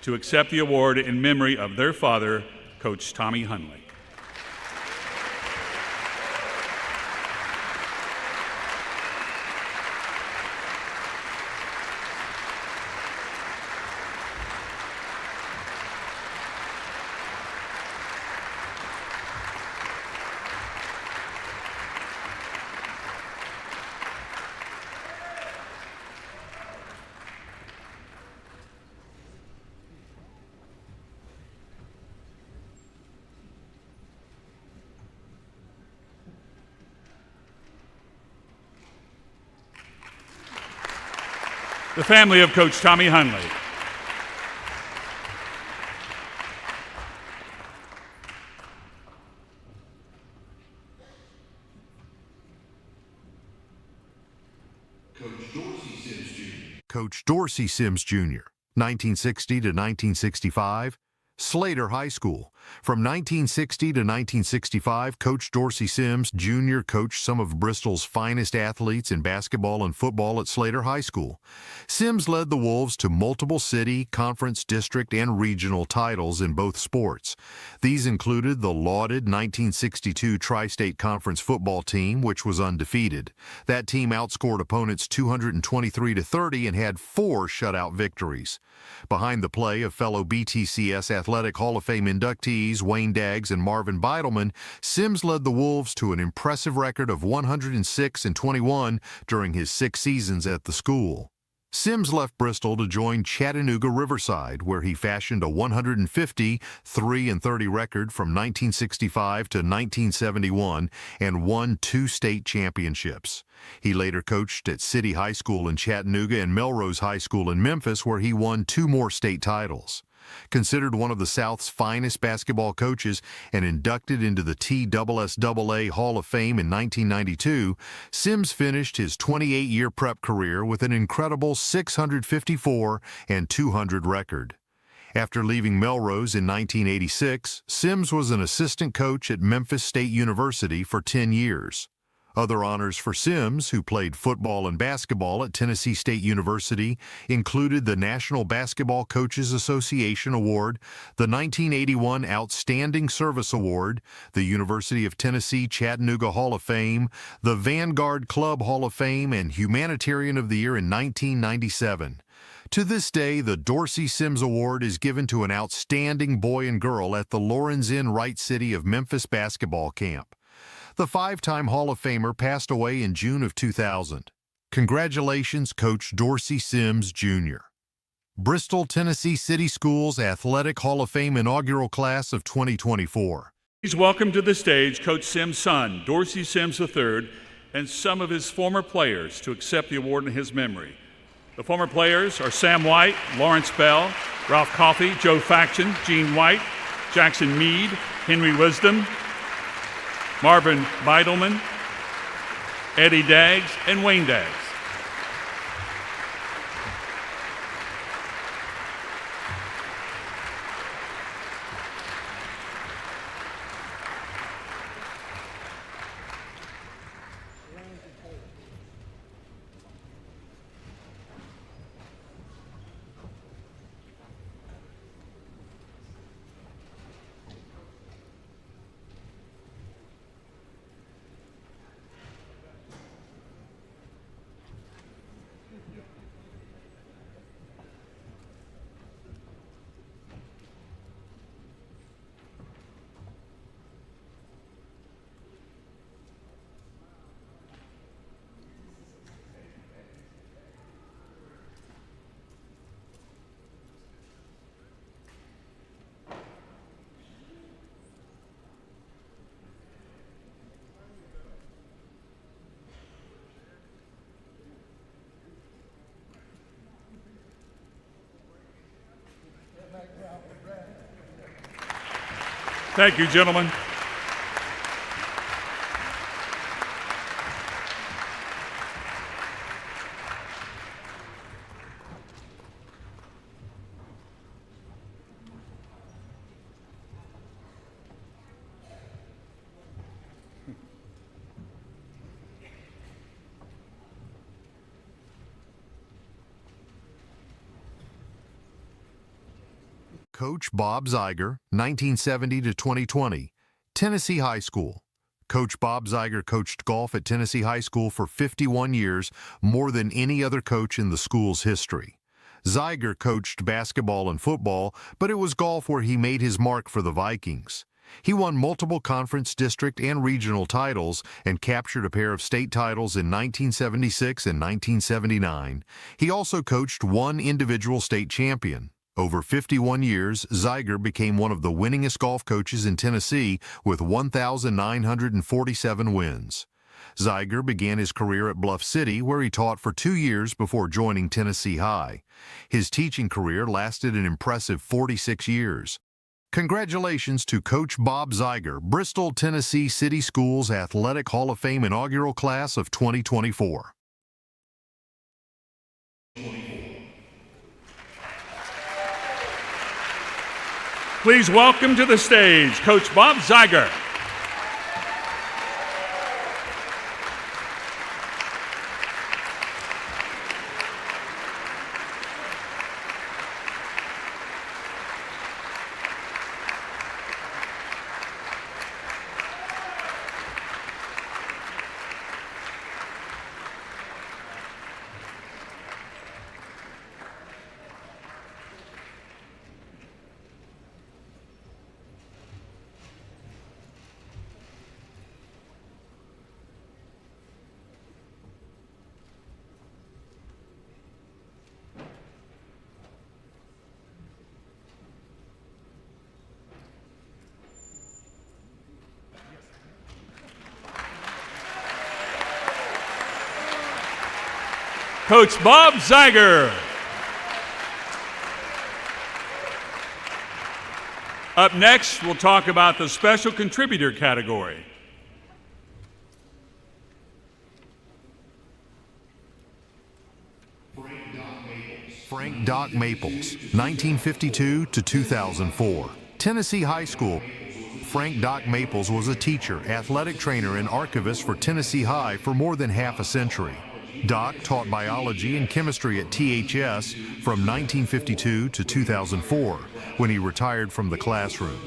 Speaker 4: to accept the award in memory of their father, Coach Tommy Hundley. The family of Coach Tommy Hundley.
Speaker 5: Coach Dorsey Sims Jr., 1960 to 1965. Slater High School. From 1960 to 1965, Coach Dorsey Sims Jr. coached some of Bristol's finest athletes in basketball and football at Slater High School. Sims led the Wolves to multiple city, conference, district, and regional titles in both sports. These included the lauded 1962 Tri-State Conference football team, which was undefeated. That team outscored opponents 223-30 and had 4 shutout victories. Behind the play of fellow BTCS Athletic Hall of Fame inductees Wayne Daggs and Marvin Beidelman, Sims led the Wolves to an impressive record of 106-21 during his 6 seasons at the school. Sims left Bristol to join Chattanooga Riverside, where he fashioned a 150, 3-30 record from 1965 to 1971 and won 2 state championships. He later coached at City High School in Chattanooga and Melrose High School in Memphis, where he won 2 more state titles. Considered one of the South's finest basketball coaches and inducted into the TSSAA Hall of Fame in 1992, Sims finished his 28-year prep career with an incredible 654-200 record. After leaving Melrose in 1986, Sims was an assistant coach at Memphis State University for 10 years. Other honors for Sims, who played football and basketball at Tennessee State University, included the National Basketball Coaches Association Award, the 1981 Outstanding Service Award, the University of Tennessee Chattanooga Hall of Fame, the Vanguard Club Hall of Fame, and Humanitarian of the Year in 1997. To this day, the Dorsey Sims Award is given to an outstanding boy and girl at the Laurens Inn Wright City of Memphis basketball camp. The 5-time Hall of Famer passed away in June of 2000. Congratulations, Coach Dorsey Sims Jr. Bristol, Tennessee City Schools Athletic Hall of Fame inaugural class of 2024.
Speaker 4: Please welcome to the stage Coach Sims' son, Dorsey Sims III, and some of his former players to accept the award in his memory. The former players are Sam White, Lawrence Bell, Ralph Coffey, Joe Faction, Gene White, Jackson Mead, Henry Wisdom, Marvin Beidelman, Eddie Daggs, and Wayne Daggs. Thank you, gentlemen.
Speaker 5: Coach Bob Zeiger, 1970 to 2020, Tennessee High School. Coach Bob Zeiger coached golf at Tennessee High School for 51 years, more than any other coach in the school's history. Zeiger coached basketball and football, but it was golf where he made his mark for the Vikings. He won multiple conference, district, and regional titles and captured a pair of state titles in 1976 and 1979. He also coached one individual state champion. Over 51 years, Zeiger became one of the winningest golf coaches in Tennessee with 1,947 wins. Zeiger began his career at Bluff City, where he taught for 2 years before joining Tennessee High. His teaching career lasted an impressive 46 years. Congratulations to Coach Bob Zeiger, Bristol, Tennessee City Schools Athletic Hall of Fame inaugural class of 2024.
Speaker 4: Please welcome to the stage Coach Bob Zeiger. Coach Bob Zeiger. Up next, we'll talk about the special contributor category.
Speaker 5: Frank Doc Maples, 1952 to 2004. Tennessee High School. Frank Doc Maples was a teacher, athletic trainer, and archivist for Tennessee High for more than half a century. Doc taught biology and chemistry at THS from 1952 to 2004, when he retired from the classroom.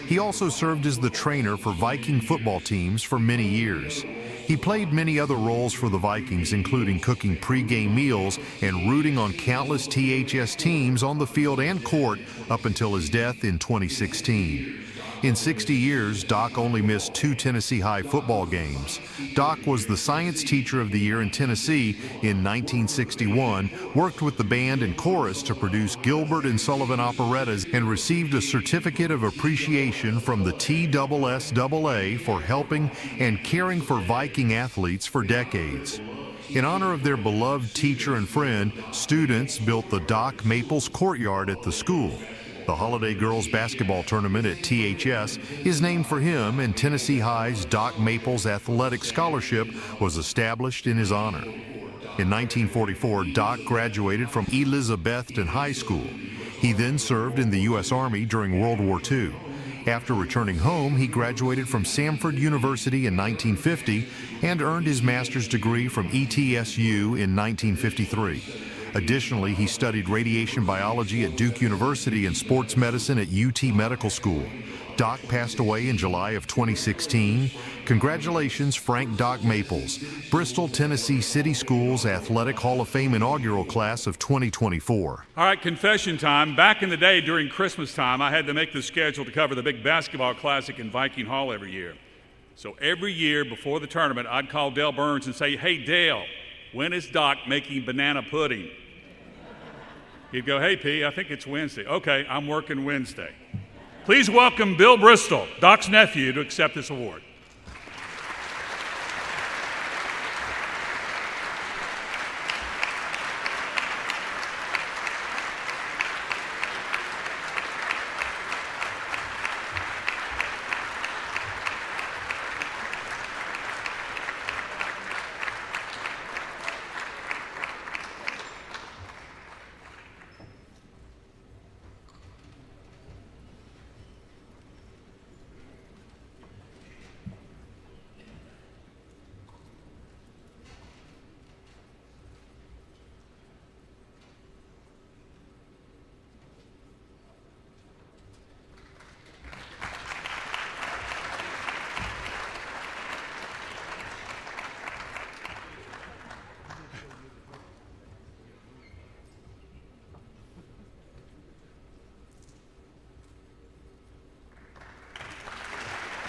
Speaker 5: He also served as the trainer for Viking football teams for many years. He played many other roles for the Vikings, including cooking pre-game meals and rooting on countless THS teams on the field and court up until his death in 2016. In 60 years, Doc only missed 2 Tennessee High football games. Doc was the Science Teacher of the Year in Tennessee in 1961, worked with the band and chorus to produce Gilbert and Sullivan operettas, and received a Certificate of Appreciation from the TSSAA for helping and caring for Viking athletes for decades. In honor of their beloved teacher and friend, students built the Doc Maples courtyard at the school. The Holiday Girls Basketball Tournament at THS is named for him, and Tennessee High's Doc Maples Athletic Scholarship was established in his honor. In 1944, Doc graduated from Elizabethton High School. He then served in the U.S. Army during World War II. After returning home, he graduated from Samford University in 1950 and earned his master's degree from ETSU in 1953. Additionally, he studied radiation biology at Duke University and sports medicine at UT Medical School. Doc passed away in July of 2016. Congratulations, Frank Doc Maples, Bristol, Tennessee City Schools Athletic Hall of Fame inaugural class of 2024.
Speaker 4: All right, confession time. Back in the day during Christmas time, I had to make the schedule to cover the big basketball classic in Viking Hall every year. So every year before the tournament, I'd call Dale Burns and say, "Hey, Dale, when is Doc making banana pudding?" He'd go, "Hey, P, I think it's Wednesday." "Okay, I'm working Wednesday." Please welcome Bill Bristol, Doc's nephew, to accept this award.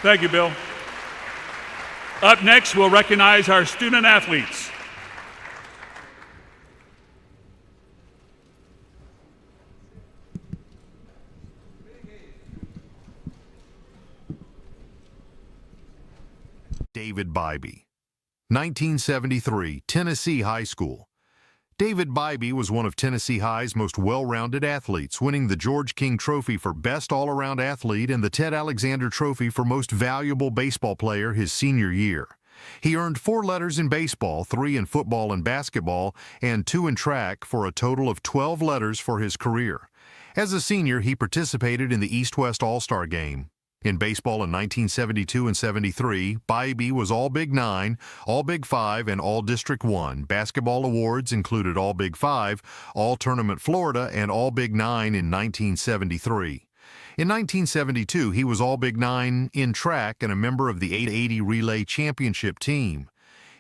Speaker 4: Thank you, Bill. Up next, we'll recognize our student athletes.
Speaker 5: David Bybee. 1973, Tennessee High School. David Bybee was one of Tennessee High's most well-rounded athletes, winning the George King Trophy for Best All-Around Athlete and the Ted Alexander Trophy for Most Valuable Baseball Player his senior year. He earned 4 letters in baseball, 3 in football and basketball, and 2 in track for a total of 12 letters for his career. As a senior, he participated in the East-West All-Star Game. In baseball in 1972 and 73, Bybee was All-Big 9, All-Big 5, and All-District 1. Basketball awards included All-Big 5, All-Tournament Florida, and All-Big 9 in 1973. In 1972, he was All-Big 9 in track and a member of the 880 Relay Championship team.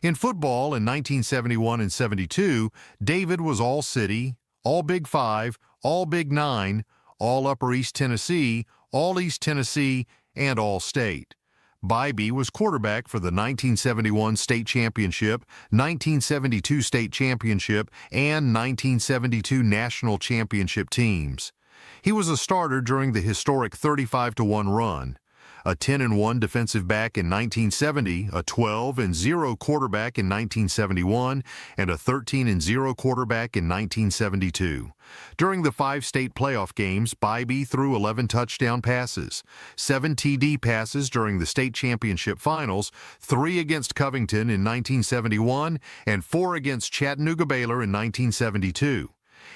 Speaker 5: In football in 1971 and 72, David was All-City, All-Big 5, All-Big 9, All-Upper East Tennessee, All-East Tennessee, and All-State. Bybee was quarterback for the 1971 State Championship, 1972 State Championship, and 1972 National Championship teams. He was a starter during the historic 35-1 run. A 10-1 defensive back in 1970, a 12-0 quarterback in 1971, and a 13-0 quarterback in 1972. During the 5 state playoff games, Bybee threw 11 touchdown passes, 7 TD passes during the state championship finals, 3 against Covington in 1971, and 4 against Chattanooga Baylor in 1972.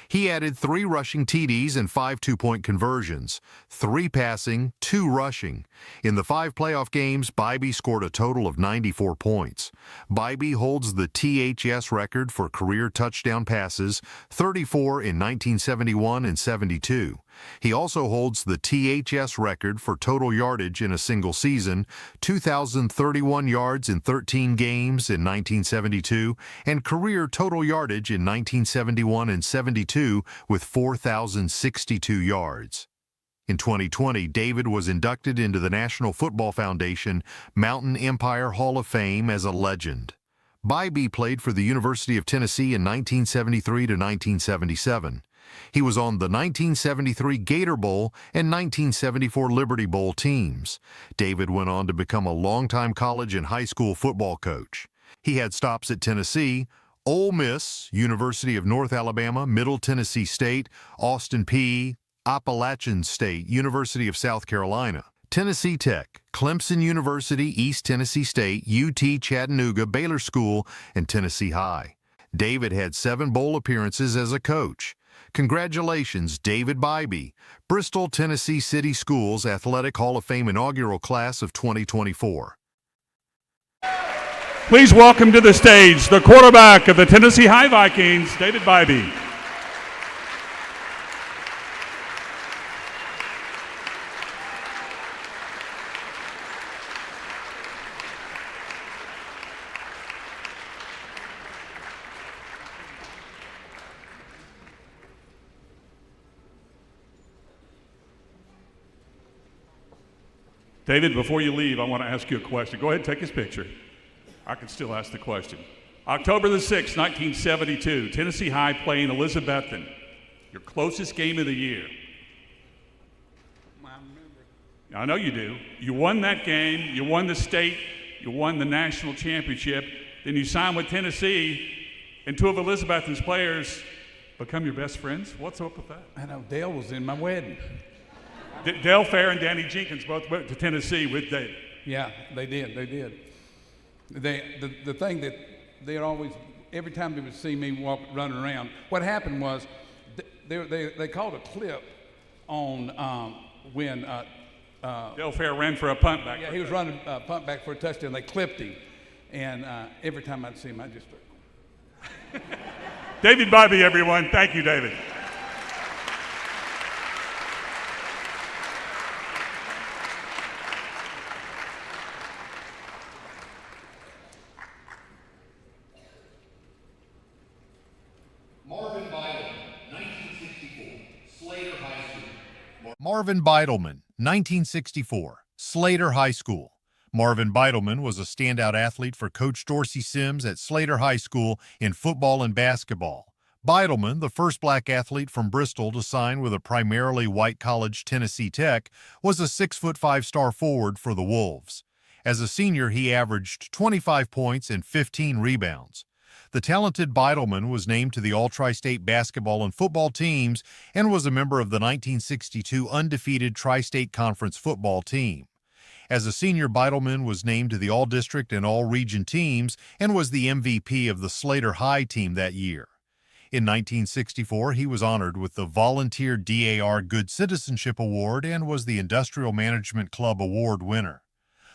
Speaker 5: He added 3 rushing TDs and 5 two-point conversions, 3 passing, 2 rushing. In the 5 playoff games, Bybee scored a total of 94 points. Bybee holds the THS record for career touchdown passes, 34 in 1971 and 72. He also holds the THS record for total yardage in a single season, 2,031 yards in 13 games in 1972, and career total yardage in 1971 and 72 with 4,062 yards. In 2020, David was inducted into the National Football Foundation Mountain Empire Hall of Fame as a legend. Bybee played for the University of Tennessee in 1973 to 1977. He was on the 1973 Gator Bowl and 1974 Liberty Bowl teams. David went on to become a longtime college and high school football coach. He had stops at Tennessee, Ole Miss, University of North Alabama, Middle Tennessee State, Austin Peay, Appalachian State, University of South Carolina, Tennessee Tech, Clemson University, East Tennessee State, UT Chattanooga, Baylor School, and Tennessee High. David had 7 bowl appearances as a coach. Congratulations, David Bybee, Bristol, Tennessee City Schools Athletic Hall of Fame inaugural class of 2024.
Speaker 4: Please welcome to the stage the quarterback of the Tennessee High Vikings, David Bybee. David, before you leave, I want to ask you a question. Go ahead and take his picture. I can still ask the question. October the 6th, 1972, Tennessee High playing Elizabethton, your closest game of the year.
Speaker 6: I remember.
Speaker 4: I know you do. You won that game, you won the state, you won the national championship, then you signed with Tennessee, and 2 of Elizabethton's players become your best friends. What's up with that?
Speaker 6: I know Dale was in my wedding.
Speaker 4: Dale Fair and Danny Jenkins both went to Tennessee with David.
Speaker 6: Yeah, they did. The thing that they'd always, every time they would see me running around, what happened was they called a clip on when
Speaker 4: Dale Fair ran for a punt back.
Speaker 6: Yeah, he was running a punt back for a touchdown. They clipped him, and every time I'd see him, I'd just
Speaker 4: David Bybee, everyone. Thank you, David.
Speaker 5: Marvin Beidelman, 1964, Slater High School. Marvin Beidelman was a standout athlete for Coach Dorsey Sims at Slater High School in football and basketball. Beidelman, the first black athlete from Bristol to sign with a primarily white college, Tennessee Tech, was a 6'5" star forward for the Wolves. As a senior, he averaged 25 points and 15 rebounds. The talented Beidelman was named to the All-Tri-State basketball and football teams and was a member of the 1962 undefeated Tri-State Conference football team. As a senior, Beidelman was named to the All-District and All-Region teams and was the MVP of the Slater High team that year. In 1964, he was honored with the Volunteer DAR Good Citizenship Award and was the Industrial Management Club Award winner.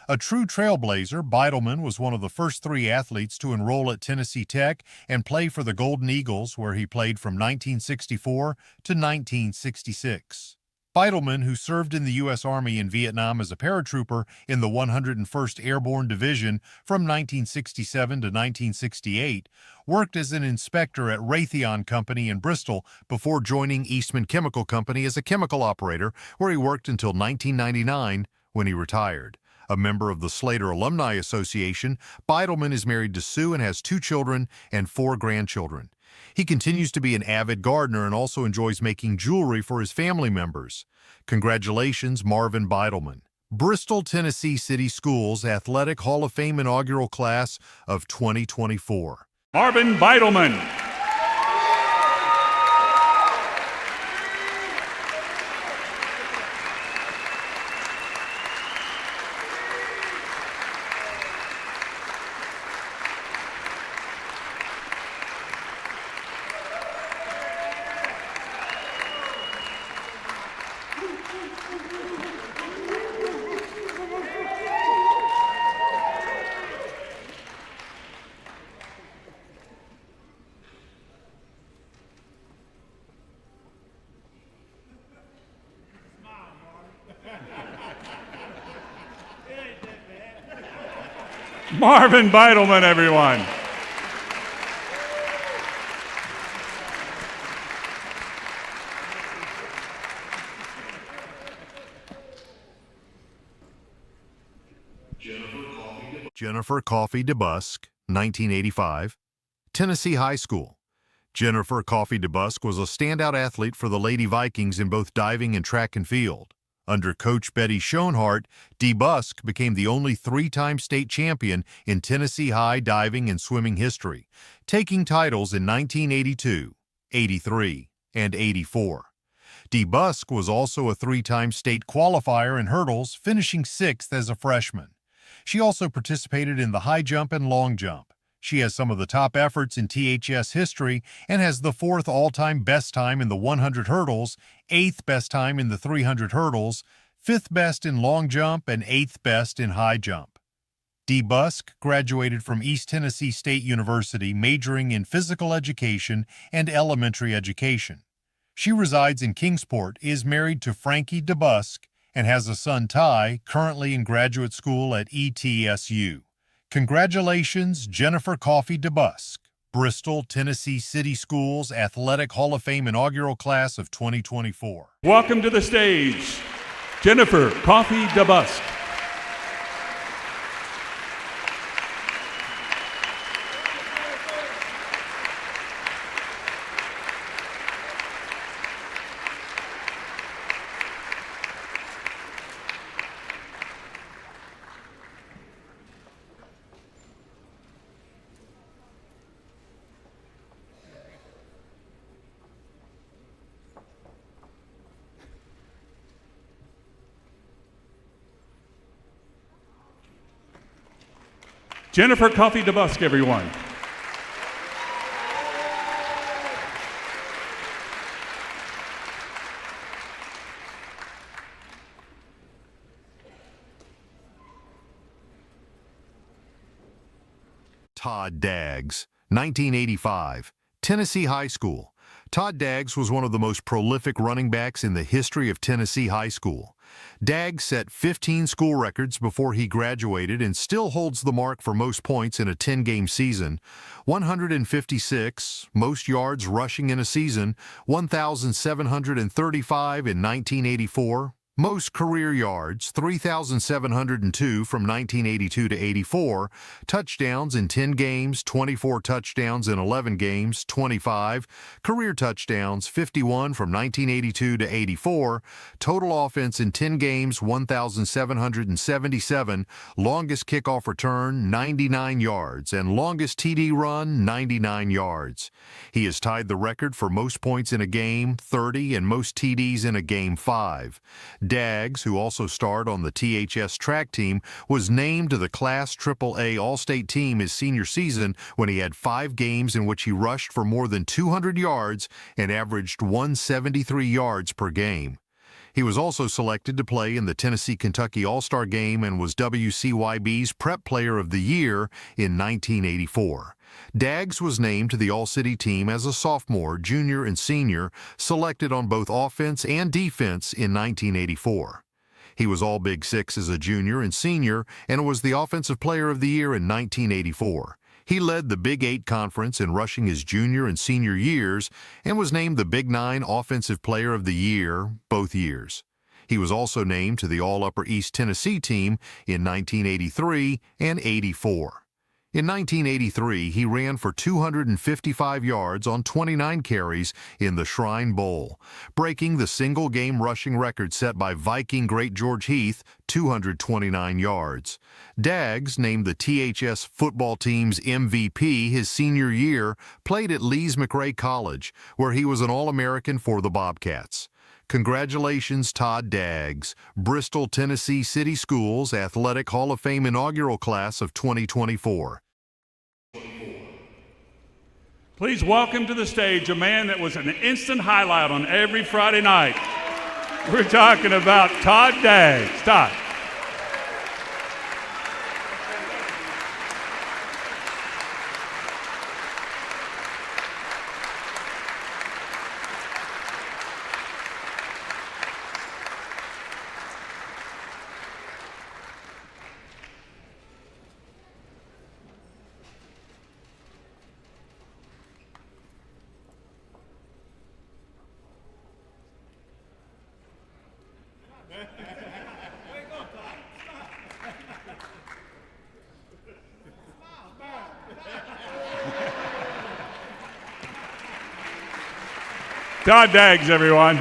Speaker 5: A true trailblazer, Beidelman was one of the first 3 athletes to enroll at Tennessee Tech and play for the Golden Eagles, where he played from 1964 to 1966. Beidelman, who served in the U.S. Army in Vietnam as a paratrooper in the 101st Airborne Division from 1967 to 1968, worked as an inspector at Raytheon Company in Bristol before joining Eastman Chemical Company as a chemical operator, where he worked until 1999 when he retired. A member of the Slater Alumni Association, Beidelman is married to Sue and has 2 children and 4 grandchildren. He continues to be an avid gardener and also enjoys making jewelry for his family members. Congratulations, Marvin Beidelman. Bristol, Tennessee City Schools Athletic Hall of Fame inaugural class of 2024.
Speaker 4: Marvin Beidelman. Marvin Beidelman, everyone.
Speaker 5: Jennifer Coffey DeBusk, 1985, Tennessee High School. Jennifer Coffey DeBusk was a standout athlete for the Lady Vikings in both diving and track and field. Under Coach Betty Schoenhart, DeBusk became the only three-time state champion in Tennessee High diving and swimming history, taking titles in 1982, 83, and 84. DeBusk was also a three-time state qualifier in hurdles, finishing 6th as a freshman. She also participated in the high jump and long jump. She has some of the top efforts in THS history and has the 4th all-time best time in the 100 hurdles, 8th best time in the 300 hurdles, 5th best in long jump, and 8th best in high jump. DeBusk graduated from East Tennessee State University majoring in physical education and elementary education. She resides in Kingsport, is married to Frankie DeBusk, and has a son, Ty, currently in graduate school at ETSU. Congratulations, Jennifer Coffey DeBusk, Bristol, Tennessee City Schools Athletic Hall of Fame inaugural class of 2024.
Speaker 4: Welcome to the stage, Jennifer Coffey DeBusk. Jennifer Coffey DeBusk, everyone.
Speaker 5: Todd Daggs, 1985, Tennessee High School. Todd Daggs was one of the most prolific running backs in the history of Tennessee High School. Daggs set 15 school records before he graduated and still holds the mark for most points in a 10-game season. 156, most yards rushing in a season, 1,735 in 1984. Most career yards, 3,702 from 1982 to 84. Touchdowns in 10 games, 24 touchdowns in 11 games, 25. Career touchdowns, 51 from 1982 to 84. Total offense in 10 games, 1,777. Longest kickoff return, 99 yards. And longest TD run, 99 yards. He has tied the record for most points in a game, 30, and most TDs in a game, 5. Daggs, who also starred on the THS track team, was named to the Class AAA All-State team his senior season when he had 5 games in which he rushed for more than 200 yards and averaged 173 yards per game. He was also selected to play in the Tennessee-Kentucky All-Star Game and was WCYB's Prep Player of the Year in 1984. Daggs was named to the All-City team as a sophomore, junior, and senior, selected on both offense and defense in 1984. He was All-Big Six as a junior and senior and was the Offensive Player of the Year in 1984. He led the Big 8 Conference in rushing his junior and senior years and was named the Big 9 Offensive Player of the Year both years. He was also named to the All-Upper East Tennessee team in 1983 and 84. In 1983, he ran for 255 yards on 29 carries in the Shrine Bowl, breaking the single-game rushing record set by Viking great George Heath, 229 yards. Daggs, named the THS football team's MVP his senior year, played at Lees-McRae College, where he was an All-American for the Bobcats. Congratulations, Todd Daggs, Bristol, Tennessee City Schools Athletic Hall of Fame inaugural class of 2024.
Speaker 4: Please welcome to the stage a man that was an instant highlight on every Friday night. We're talking about Todd Daggs. Todd. Todd Daggs, everyone.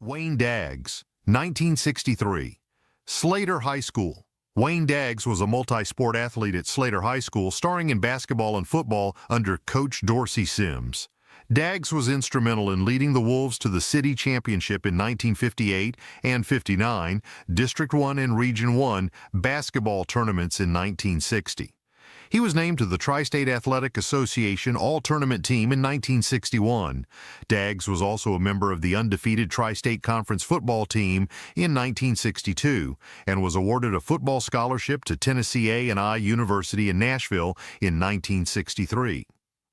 Speaker 5: Wayne Daggs, 1963. Slater High School. Wayne Daggs was a multi-sport athlete at Slater High School, starring in basketball and football under Coach Dorsey Sims. Daggs was instrumental in leading the Wolves to the city championship in 1958 and 59, District 1 and Region 1 basketball tournaments in 1960. He was named to the Tri-State Athletic Association All-Tournament Team in 1961. Daggs was also a member of the undefeated Tri-State Conference football team in 1962 and was awarded a football scholarship to Tennessee A&I University in Nashville in 1963.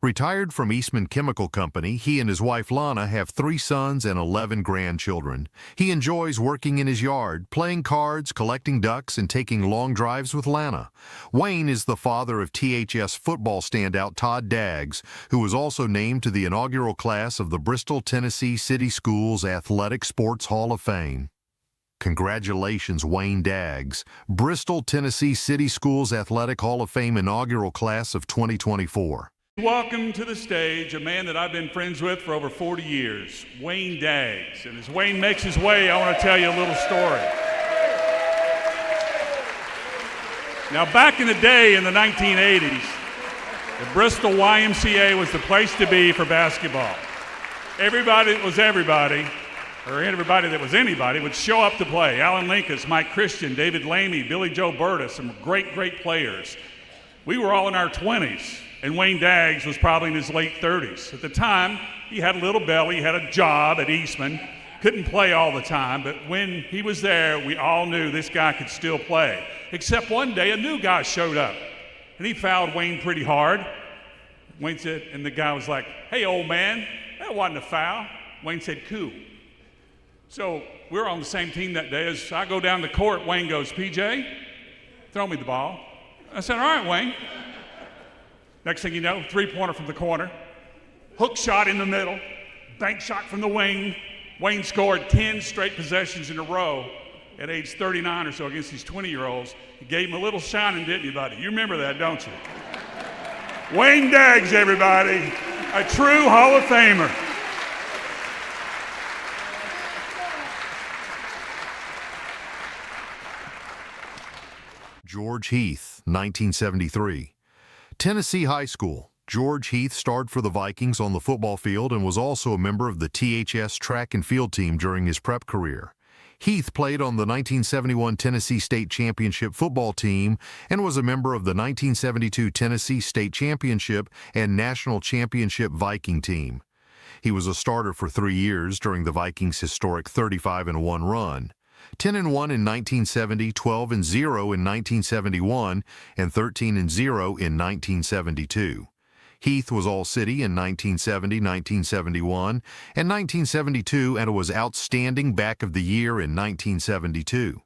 Speaker 5: Retired from Eastman Chemical Company, he and his wife Lana have 3 sons and 11 grandchildren. He enjoys working in his yard, playing cards, collecting ducks, and taking long drives with Lana. Wayne is the father of THS football standout Todd Daggs, who was also named to the inaugural class of the Bristol, Tennessee City Schools Athletic Sports Hall of Fame. Congratulations, Wayne Daggs, Bristol, Tennessee City Schools Athletic Hall of Fame inaugural class of 2024.
Speaker 4: Welcome to the stage a man that I've been friends with for over 40 years, Wayne Daggs. And as Wayne makes his way, I want to tell you a little story. Now, back in the day in the 1980s, the Bristol YMCA was the place to be for basketball. Everybody that was everybody, or everybody that was anybody, would show up to play. Alan Linkus, Mike Christian, David Lamy, Billy Joe Burtis, some great, great players. We were all in our 20s. And Wayne Daggs was probably in his late 30s. At the time, he had a little belly, he had a job at Eastman, couldn't play all the time, but when he was there, we all knew this guy could still play. Except one day, a new guy showed up, and he fouled Wayne pretty hard. Wayne said, and the guy was like, "Hey, old man, that wasn't a foul." Wayne said, "Cool." So we're on the same team that day. As I go down the court, Wayne goes, "PJ, throw me the ball." I said, "All right, Wayne." Next thing you know, 3-pointer from the corner, hook shot in the middle, bank shot from the wing. Wayne scored 10 straight possessions in a row at age 39 or so against these 20-year-olds. He gave him a little shining, didn't you, buddy? You remember that, don't you? Wayne Daggs, everybody, a true Hall of Famer.
Speaker 5: George Heath, 1973. Tennessee High School. George Heath starred for the Vikings on the football field and was also a member of the THS track and field team during his prep career. Heath played on the 1971 Tennessee State Championship football team and was a member of the 1972 Tennessee State Championship and National Championship Viking team. He was a starter for 3 years during the Vikings' historic 35-1 run. 10-1 in 1970, 12-0 in 1971, and 13-0 in 1972. Heath was All-City in 1970, 1971, and 1972, and was Outstanding Back of the Year in 1972.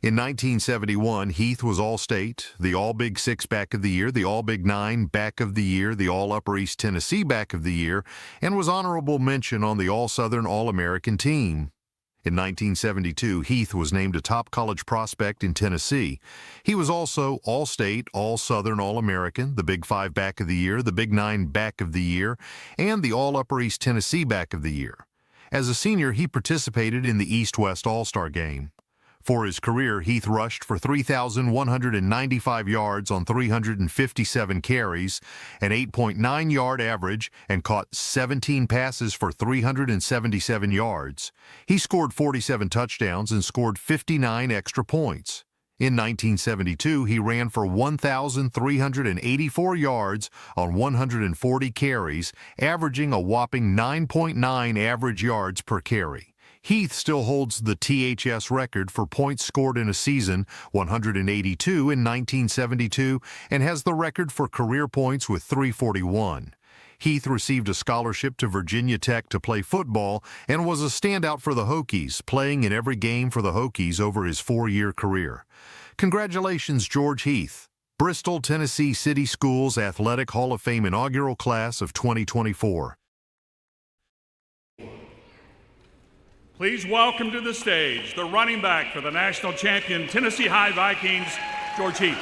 Speaker 5: In 1971, Heath was All-State, the All-Big 6 Back of the Year, the All-Big 9 Back of the Year, the All-Upper East Tennessee Back of the Year, and was honorable mention on the All-Southern All-American team. In 1972, Heath was named a top college prospect in Tennessee. He was also All-State, All-Southern, All-American, the Big 5 Back of the Year, the Big 9 Back of the Year, and the All-Upper East Tennessee Back of the Year. As a senior, he participated in the East-West All-Star Game. For his career, Heath rushed for 3,195 yards on 357 carries, an 8.9-yard average, and caught 17 passes for 377 yards. He scored 47 touchdowns and scored 59 extra points. In 1972, he ran for 1,384 yards on 140 carries, averaging a whopping 9.9 average yards per carry. Heath still holds the THS record for points scored in a season, 182 in 1972, and has the record for career points with 341. Heath received a scholarship to Virginia Tech to play football and was a standout for the Hokies, playing in every game for the Hokies over his 4-year career. Congratulations, George Heath, Bristol, Tennessee City Schools Athletic Hall of Fame inaugural class of 2024.
Speaker 4: Please welcome to the stage the running back for the national champion Tennessee High Vikings, George Heath.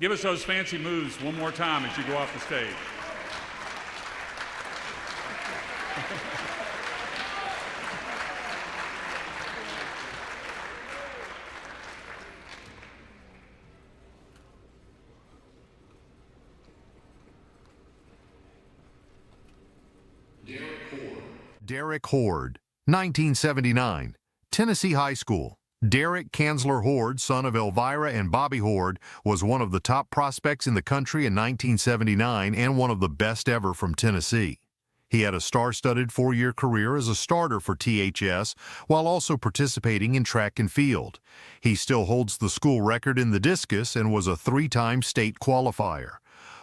Speaker 4: Give us those fancy moves one more time as you go off the stage.
Speaker 5: Derek Horde, 1979, Tennessee High School. Derek Kanzler Horde, son of Elvira and Bobby Horde, was one of the top prospects in the country in 1979 and one of the best ever from Tennessee. He had a star-studded 4-year career as a starter for THS while also participating in track and field. He still holds the school record in the discus and was a 3-time state qualifier.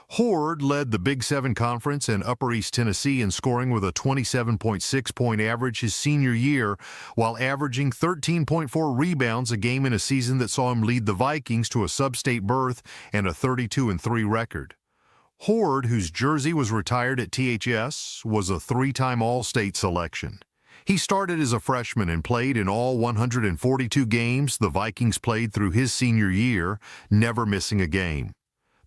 Speaker 5: Horde led the Big 7 Conference in Upper East Tennessee in scoring with a 27.6-point average his senior year, while averaging 13.4 rebounds a game in a season that saw him lead the Vikings to a sub-state berth and a 32-3 record. Horde, whose jersey was retired at THS, was a 3-time All-State selection. He started as a freshman and played in all 142 games the Vikings played through his senior year, never missing a game.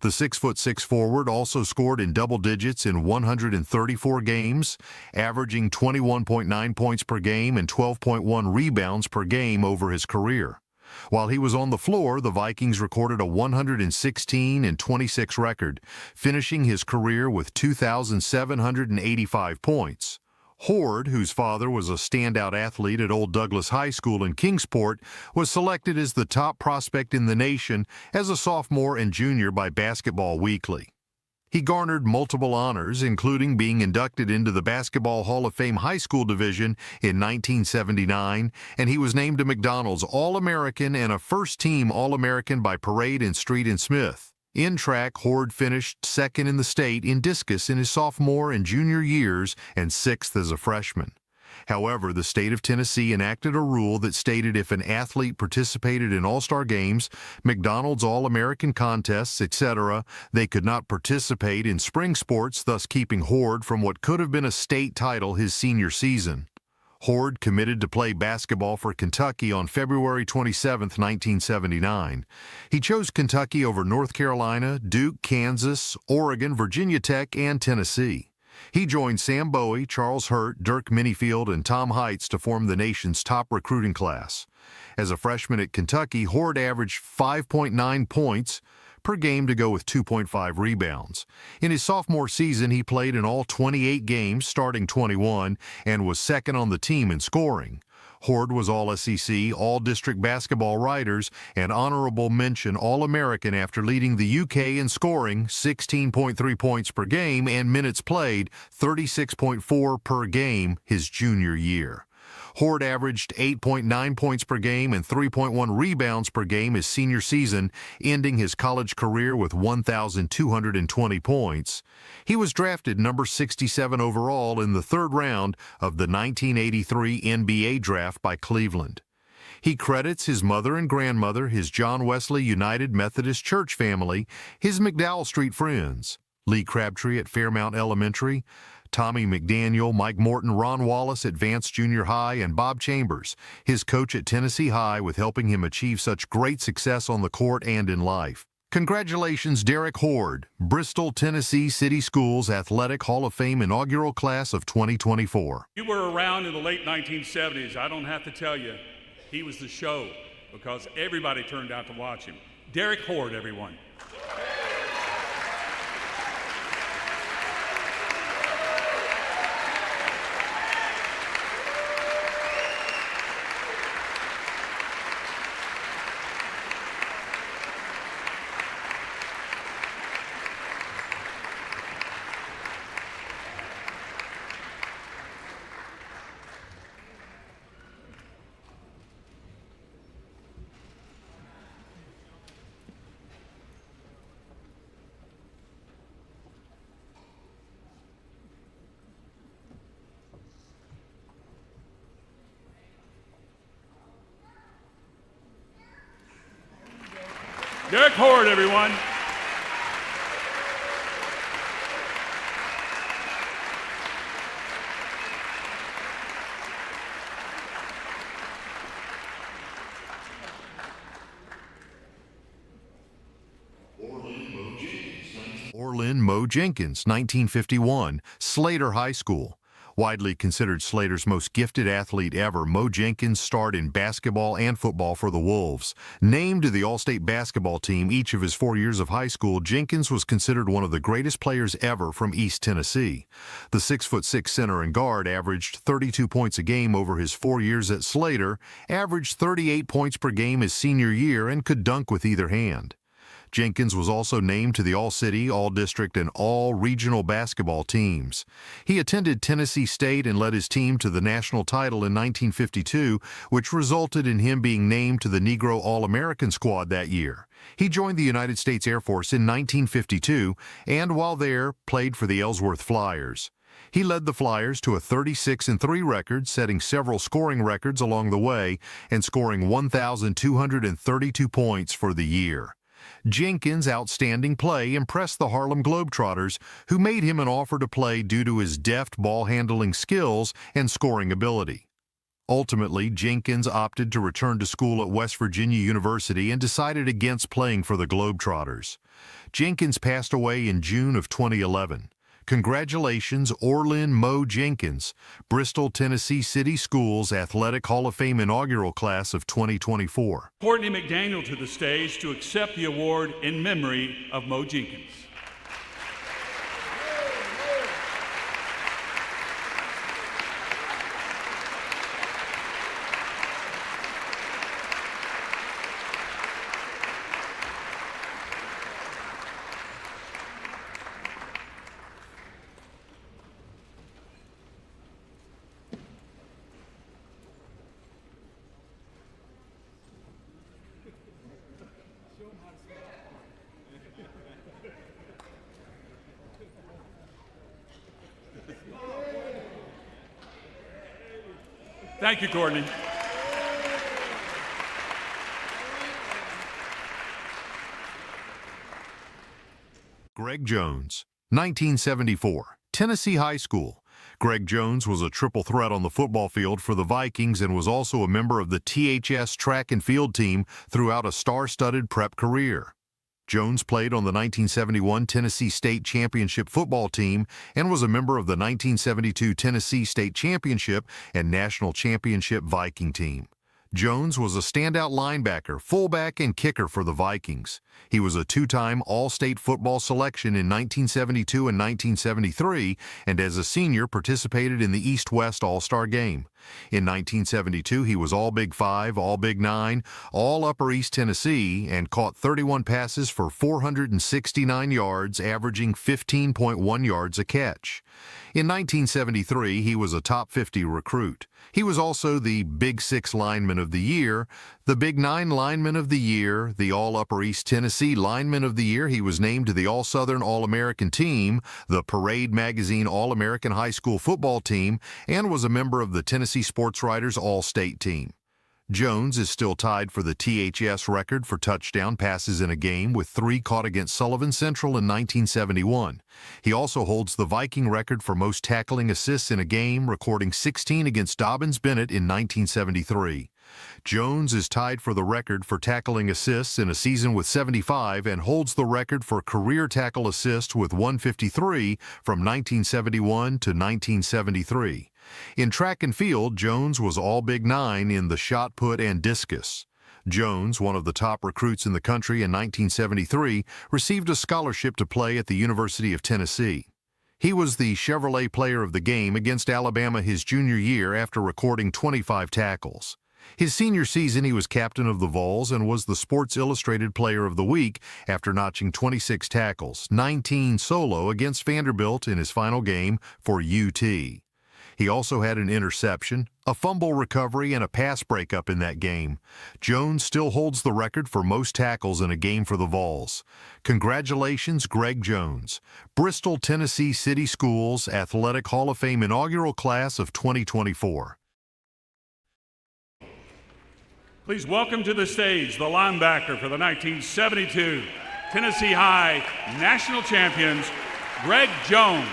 Speaker 5: The 6'6" forward also scored in double digits in 134 games, averaging 21.9 points per game and 12.1 rebounds per game over his career. While he was on the floor, the Vikings recorded a 116-26 record, finishing his career with 2,785 points. Horde, whose father was a standout athlete at Old Douglas High School in Kingsport, was selected as the top prospect in the nation as a sophomore and junior by Basketball Weekly. He garnered multiple honors, including being inducted into the Basketball Hall of Fame High School Division in 1979, and he was named a McDonald's All-American and a first-team All-American by Parade and Street and Smith. In track, Horde finished second in the state in discus in his sophomore and junior years and 6th as a freshman. However, the state of Tennessee enacted a rule that stated if an athlete participated in all-star games, McDonald's All-American contests, etc., they could not participate in spring sports, thus keeping Horde from what could have been a state title his senior season. Horde committed to play basketball for Kentucky on February 27, 1979. He chose Kentucky over North Carolina, Duke, Kansas, Oregon, Virginia Tech, and Tennessee. He joined Sam Bowie, Charles Hurt, Dirk Minifield, and Tom Heitz to form the nation's top recruiting class. As a freshman at Kentucky, Horde averaged 5.9 points per game to go with 2.5 rebounds. In his sophomore season, he played in all 28 games, starting 21, and was second on the team in scoring. Horde was All-SEC, All-District Basketball Writers, and Honorable Mention All-American after leading the UK in scoring 16.3 points per game and minutes played 36.4 per game his junior year. Horde averaged 8.9 points per game and 3.1 rebounds per game his senior season, ending his college career with 1,220 points. He was drafted number 67 overall in the 3rd round of the 1983 NBA draft by Cleveland. He credits his mother and grandmother, his John Wesley United Methodist Church family, his McDowell Street friends, Lee Crabtree at Fairmount Elementary, Tommy McDaniel, Mike Morton, Ron Wallace at Vance Junior High, and Bob Chambers, his coach at Tennessee High, with helping him achieve such great success on the court and in life. Congratulations, Derek Horde, Bristol, Tennessee City Schools Athletic Hall of Fame inaugural class of 2024.
Speaker 4: You were around in the late 1970s. I don't have to tell you, he was the show because everybody turned out to watch him. Derek Horde, everyone. Derek Horde, everyone.
Speaker 5: Orleans. Orlin Mo Jenkins, 1951, Slater High School. Widely considered Slater's most gifted athlete ever, Mo Jenkins starred in basketball and football for the Wolves. Named to the All-State basketball team each of his 4 years of high school, Jenkins was considered one of the greatest players ever from East Tennessee. The 6'6" center and guard averaged 32 points a game over his 4 years at Slater, averaged 38 points per game his senior year, and could dunk with either hand. Jenkins was also named to the All-City, All-District, and All-Regional basketball teams. He attended Tennessee State and led his team to the national title in 1952, which resulted in him being named to the Negro All-American squad that year. He joined the United States Air Force in 1952 and, while there, played for the Ellsworth Flyers. He led the Flyers to a 36-3 record, setting several scoring records along the way and scoring 1,232 points for the year. Jenkins' outstanding play impressed the Harlem Globetrotters, who made him an offer to play due to his deft ball-handling skills and scoring ability. Ultimately, Jenkins opted to return to school at West Virginia University and decided against playing for the Globetrotters. Jenkins passed away in June of 2011. Congratulations, Orlin Mo Jenkins, Bristol, Tennessee City Schools Athletic Hall of Fame inaugural class of 2024.
Speaker 4: Courtney McDaniel to the stage to accept the award in memory of Mo Jenkins. Thank you, Courtney.
Speaker 5: Greg Jones, 1974, Tennessee High School. Greg Jones was a triple threat on the football field for the Vikings and was also a member of the THS track and field team throughout a star-studded prep career. Jones played on the 1971 Tennessee State Championship football team and was a member of the 1972 Tennessee State Championship and National Championship Viking team. Jones was a standout linebacker, fullback, and kicker for the Vikings. He was a two-time All-State football selection in 1972 and 1973, and as a senior participated in the East-West All-Star Game. In 1972, he was All-Big 5, All-Big 9, All-Upper East Tennessee, and caught 31 passes for 469 yards, averaging 15.1 yards a catch. In 1973, he was a top 50 recruit. He was also the Big 6 Lineman of the Year, the Big 9 Lineman of the Year, the All-Upper East Tennessee Lineman of the Year. He was named to the All-Southern All-American Team, the Parade Magazine All-American High School Football Team, and was a member of the Tennessee Sports Writers All-State Team. Jones is still tied for the THS record for touchdown passes in a game with 3 caught against Sullivan Central in 1971. He also holds the Viking record for most tackling assists in a game, recording 16 against Dobbins Bennett in 1973. Jones is tied for the record for tackling assists in a season with 75 and holds the record for career tackle assists with 153 from 1971 to 1973. In track and field, Jones was all Big 9 in the shot put and discus. Jones, one of the top recruits in the country in 1973, received a scholarship to play at the University of Tennessee. He was the Chevrolet Player of the Game against Alabama his junior year after recording 25 tackles. His senior season, he was captain of the Vols and was the Sports Illustrated Player of the Week after notching 26 tackles, 19 solo against Vanderbilt in his final game for UT. He also had an interception, a fumble recovery, and a pass breakup in that game. Jones still holds the record for most tackles in a game for the Vols. Congratulations, Greg Jones, Bristol, Tennessee City Schools Athletic Hall of Fame inaugural class of 2024.
Speaker 4: Please welcome to the stage the linebacker for the 1972 Tennessee High National Champions, Greg Jones.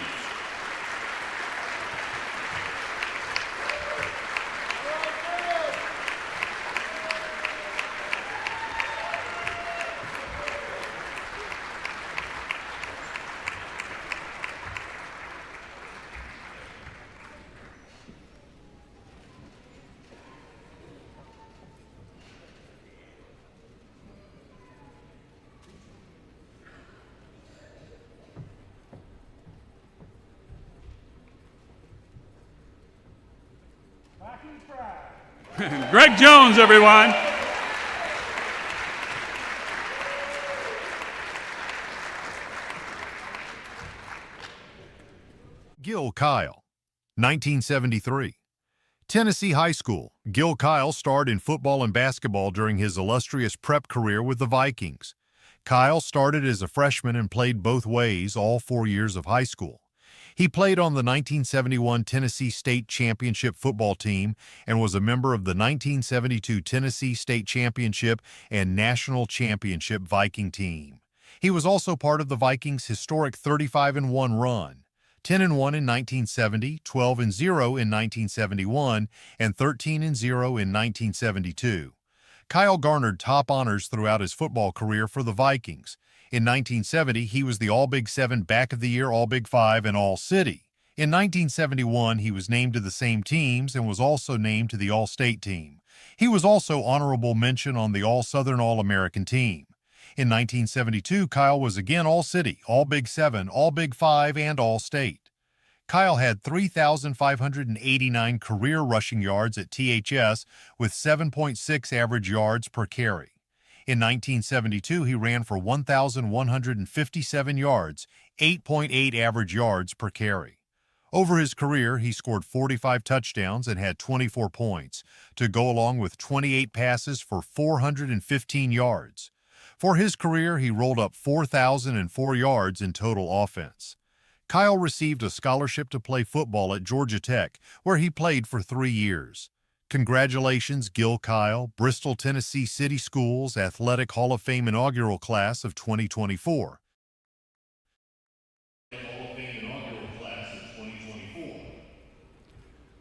Speaker 4: Greg Jones, everyone.
Speaker 5: Gil Kyle, 1973. Tennessee High School. Gil Kyle starred in football and basketball during his illustrious prep career with the Vikings. Kyle started as a freshman and played both ways all 4 years of high school. He played on the 1971 Tennessee State Championship football team and was a member of the 1972 Tennessee State Championship and National Championship Viking team. He was also part of the Vikings' historic 35-1 run. 10-1 in 1970, 12-0 in 1971, and 13-0 in 1972. Kyle garnered top honors throughout his football career for the Vikings. In 1970, he was the All-Big 7 Back of the Year, All-Big 5, and All-City. In 1971, he was named to the same teams and was also named to the All-State team. He was also honorable mention on the All-Southern All-American team. In 1972, Kyle was again All-City, All-Big 7, All-Big 5, and All-State. Kyle had 3,589 career rushing yards at THS with 7.6 average yards per carry. In 1972, he ran for 1,157 yards, 8.8 average yards per carry. Over his career, he scored 45 touchdowns and had 24 points, to go along with 28 passes for 415 yards. For his career, he rolled up 4,004 yards in total offense. Kyle received a scholarship to play football at Georgia Tech, where he played for 3 years. Congratulations, Gil Kyle, Bristol, Tennessee City Schools Athletic Hall of Fame inaugural class of 2024.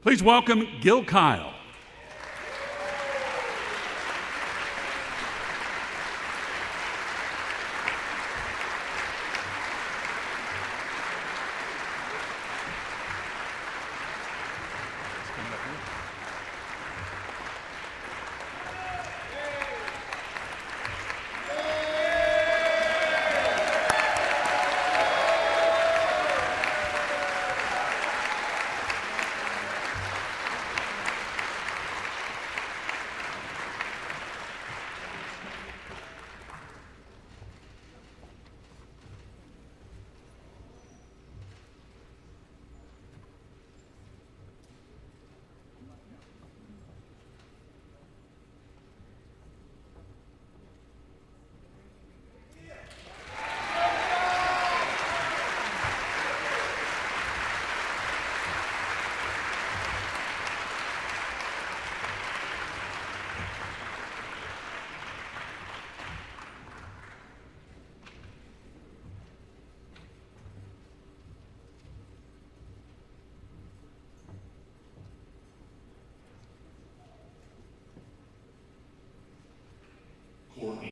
Speaker 4: Please welcome Gil Kyle.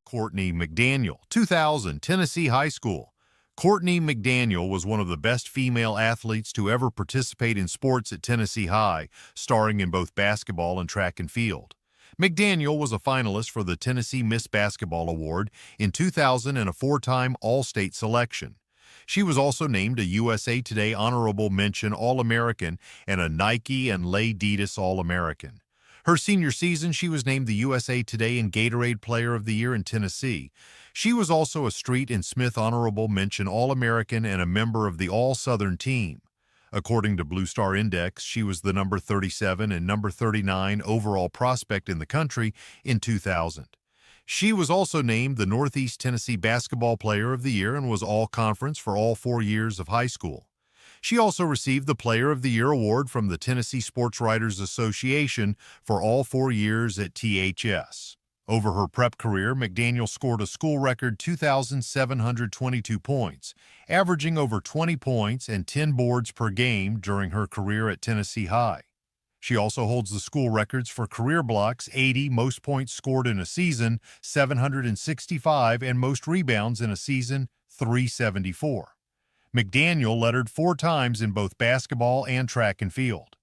Speaker 5: Courtney McDaniel, 2000, Tennessee High School. Courtney McDaniel was one of the best female athletes to ever participate in sports at Tennessee High, starring in both basketball and track and field. McDaniel was a finalist for the Tennessee Miss Basketball Award in 2000 and a 4-time All-State selection. She was also named a USA Today Honorable Mention All-American and a Nike and Adidas All-American. Her senior season, she was named the USA Today and Gatorade Player of the Year in Tennessee. She was also a Street and Smith Honorable Mention All-American and a member of the All-Southern team. According to Blue Star Index, she was the number 37 and number 39 overall prospect in the country in 2000. She was also named the Northeast Tennessee Basketball Player of the Year and was All-Conference for all 4 years of high school. She also received the Player of the Year award from the Tennessee Sports Writers Association for all 4 years at THS. Over her prep career, McDaniel scored a school record 2,722 points, averaging over 20 points and 10 boards per game during her career at Tennessee High. She also holds the school records for career blocks, 80, most points scored in a season, 765, and most rebounds in a season, 374. McDaniel lettered 4 times in both basketball and track and field.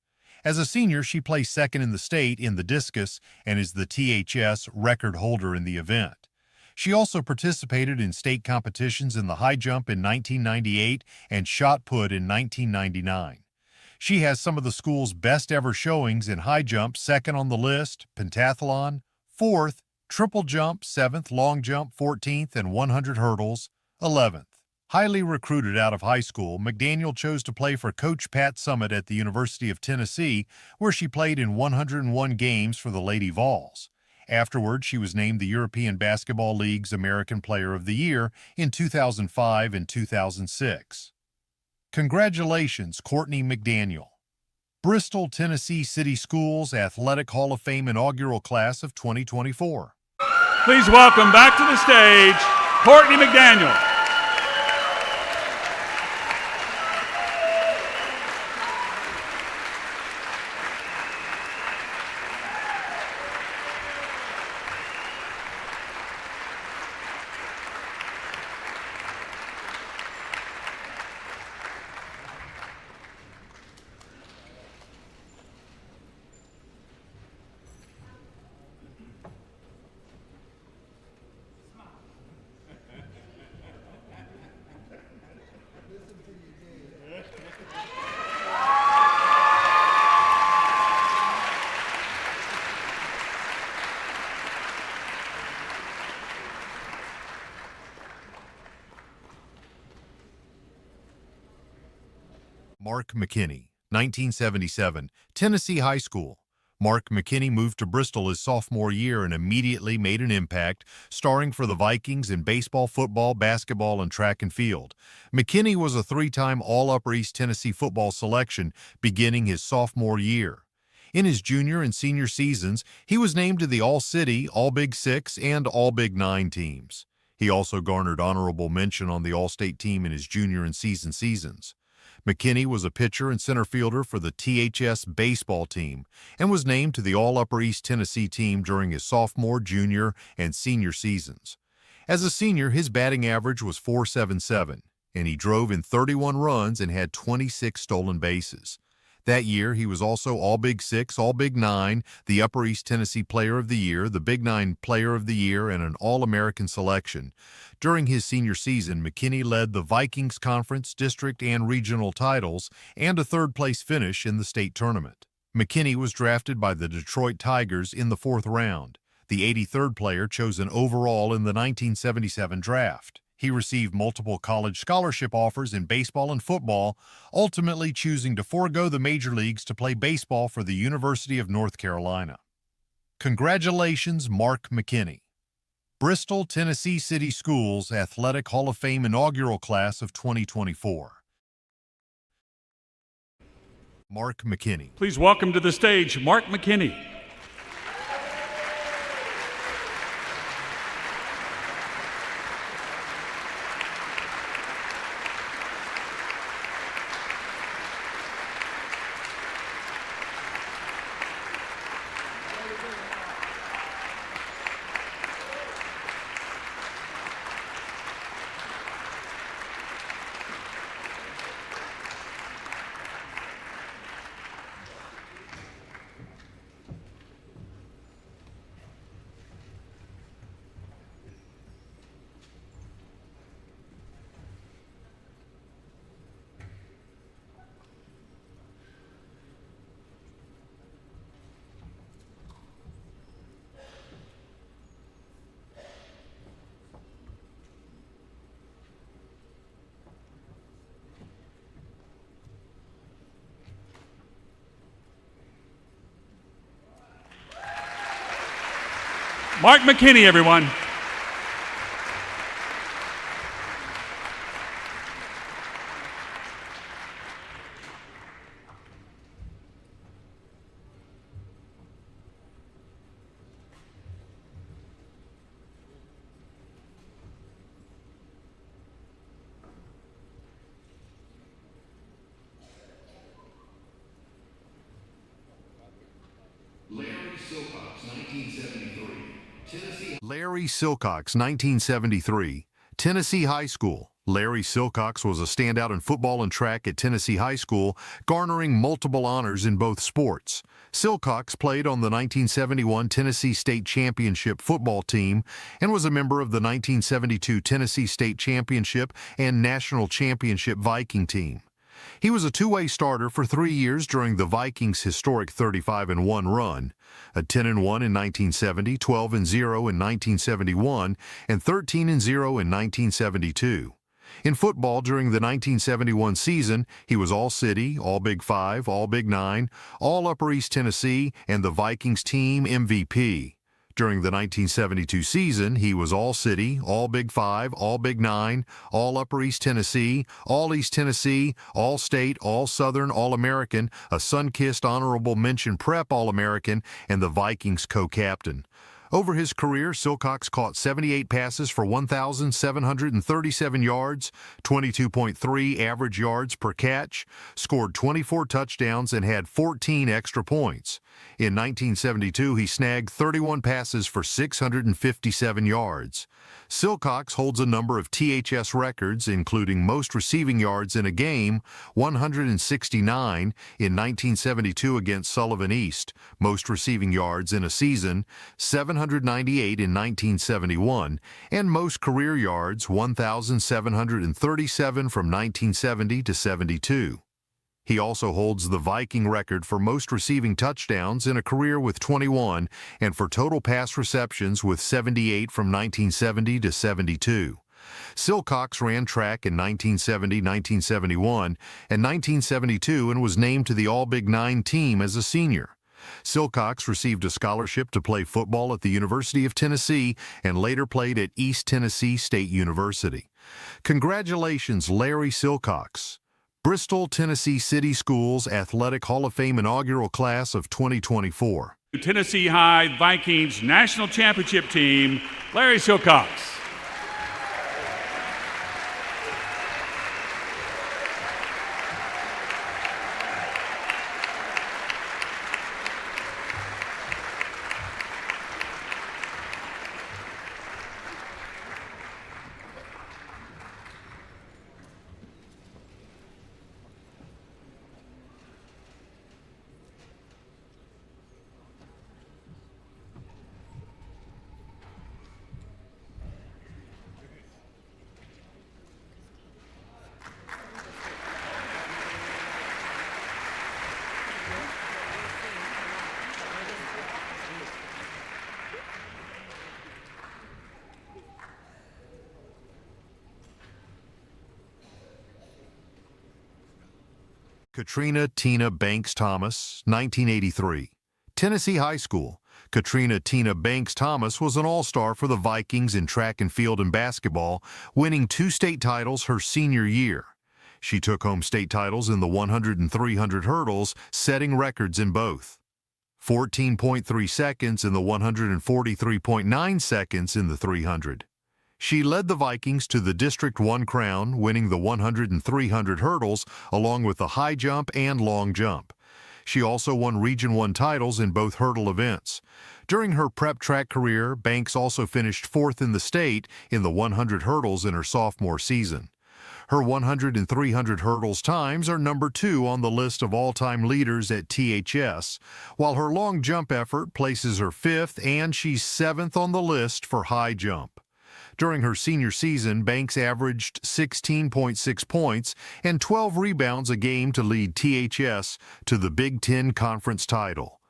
Speaker 5: As a senior, she placed second in the state in the discus and is the THS record holder in the event. She also participated in state competitions in the high jump in 1998 and shot put in 1999. She has some of the school's best ever showings in high jump, second on the list, pentathlon, fourth, triple jump, seventh, long jump, 14th, and 100 hurdles, 11th. Highly recruited out of high school, McDaniel chose to play for Coach Pat Summitt at the University of Tennessee, where she played in 101 games for the Lady Vols. Afterward, she was named the European Basketball League's American Player of the Year in 2005 and 2006. Congratulations, Courtney McDaniel. Bristol, Tennessee City Schools Athletic Hall of Fame inaugural class of 2024.
Speaker 4: Please welcome back to the stage, Courtney McDaniel.
Speaker 5: Mark McKinney, 1977, Tennessee High School. Mark McKinney moved to Bristol his sophomore year and immediately made an impact, starring for the Vikings in baseball, football, basketball, and track and field. McKinney was a three-time All-Upper East Tennessee football selection beginning his sophomore year. In his junior and senior seasons, he was named to the All-City, All-Big Six, and All-Big Nine teams. He also garnered honorable mention on the All-State team in his junior and seasons. McKinney was a pitcher and center fielder for the THS baseball team and was named to the All-Upper East Tennessee team during his sophomore, junior, and senior seasons. As a senior, his batting average was .477, and he drove in 31 runs and had 26 stolen bases. That year, he was also All-Big Six, All-Big Nine, the Upper East Tennessee Player of the Year, the Big Nine Player of the Year, and an All-American selection. During his senior season, McKinney led the Vikings Conference, District, and Regional titles and a third-place finish in the state tournament. McKinney was drafted by the Detroit Tigers in the 4th round, the 83rd player chosen overall in the 1977 draft. He received multiple college scholarship offers in baseball and football, ultimately choosing to forego the major leagues to play baseball for the University of North Carolina. Congratulations, Mark McKinney. Bristol, Tennessee City Schools Athletic Hall of Fame inaugural class of 2024. Mark McKinney.
Speaker 4: Please welcome to the stage, Mark McKinney. Mark McKinney, everyone.
Speaker 5: Larry Silcox, 1973, Tennessee High School. Larry Silcox was a standout in football and track at Tennessee High School, garnering multiple honors in both sports. Silcox played on the 1971 Tennessee State Championship football team and was a member of the 1972 Tennessee State Championship and National Championship Viking team. He was a two-way starter for 3 years during the Vikings' historic 35-1 run, a 10-1 in 1970, 12-0 in 1971, and 13-0 in 1972. In football during the 1971 season, he was All-City, All-Big 5, All-Big 9, All-Upper East Tennessee, and the Vikings team MVP. During the 1972 season, he was All-City, All-Big 5, All-Big 9, All-Upper East Tennessee, All-East Tennessee, All-State, All-Southern, All-American, a Sun-Kissed Honorable Mention Prep All-American, and the Vikings co-captain. Over his career, Silcox caught 78 passes for 1,737 yards, 22.3 average yards per catch, scored 24 touchdowns, and had 14 extra points. In 1972, he snagged 31 passes for 657 yards. Silcox holds a number of THS records, including most receiving yards in a game, 169 in 1972 against Sullivan East, most receiving yards in a season, 798 in 1971, and most career yards, 1,737 from 1970 to 72. He also holds the Viking record for most receiving touchdowns in a career with 21 and for total pass receptions with 78 from 1970 to 72. Silcox ran track in 1970, 1971, and 1972 and was named to the All-Big 9 team as a senior. Silcox received a scholarship to play football at the University of Tennessee and later played at East Tennessee State University. Congratulations, Larry Silcox. Bristol, Tennessee City Schools Athletic Hall of Fame inaugural class of 2024.
Speaker 4: Tennessee High Vikings National Championship team, Larry Silcox.
Speaker 5: Katrina Tina Banks Thomas, 1983. Tennessee High School. Katrina Tina Banks Thomas was an all-star for the Vikings in track and field and basketball, winning 2 state titles her senior year. She took home state titles in the 100 and 300 hurdles, setting records in both. 14.3 seconds in the 143.9 seconds in the 300. She led the Vikings to the District 1 crown, winning the 100 and 300 hurdles along with the high jump and long jump. She also won Region 1 titles in both hurdle events. During her prep track career, Banks also finished 4th in the state in the 100 hurdles in her sophomore season. Her 100 and 300 hurdles times are number 2 on the list of all-time leaders at THS, while her long jump effort places her 5th and she's 7th on the list for high jump. During her senior season, Banks averaged 16.6 points and 12 rebounds a game to lead THS to the Big Ten Conference title.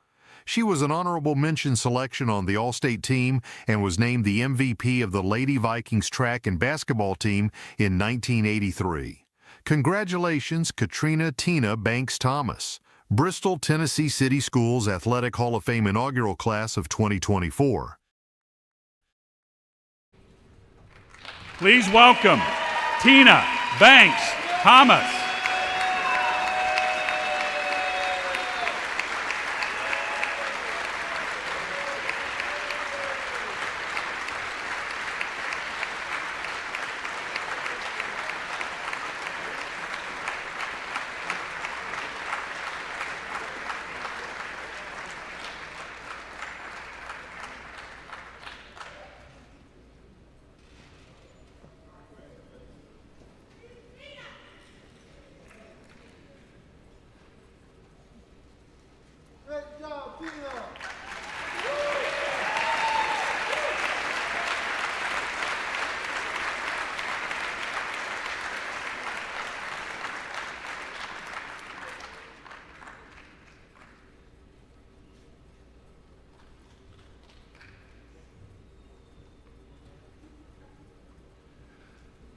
Speaker 5: She was an honorable mention selection on the All-State team and was named the MVP of the Lady Vikings track and basketball team in 1983. Congratulations, Katrina Tina Banks Thomas. Bristol, Tennessee City Schools Athletic Hall of Fame inaugural class of 2024.
Speaker 4: Please welcome Tina Banks Thomas.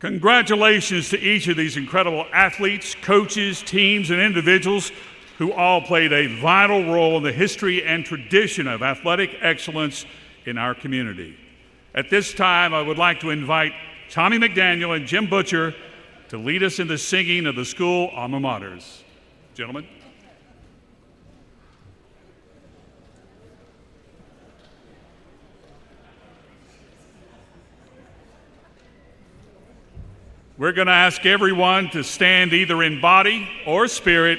Speaker 4: Congratulations to each of these incredible athletes, coaches, teams, and individuals who all played a vital role in the history and tradition of athletic excellence in our community. At this time, I would like to invite Tommy McDaniel and Jim Butcher to lead us in the singing of the school alma maters. Gentlemen. We're going to ask everyone to stand either in body or spirit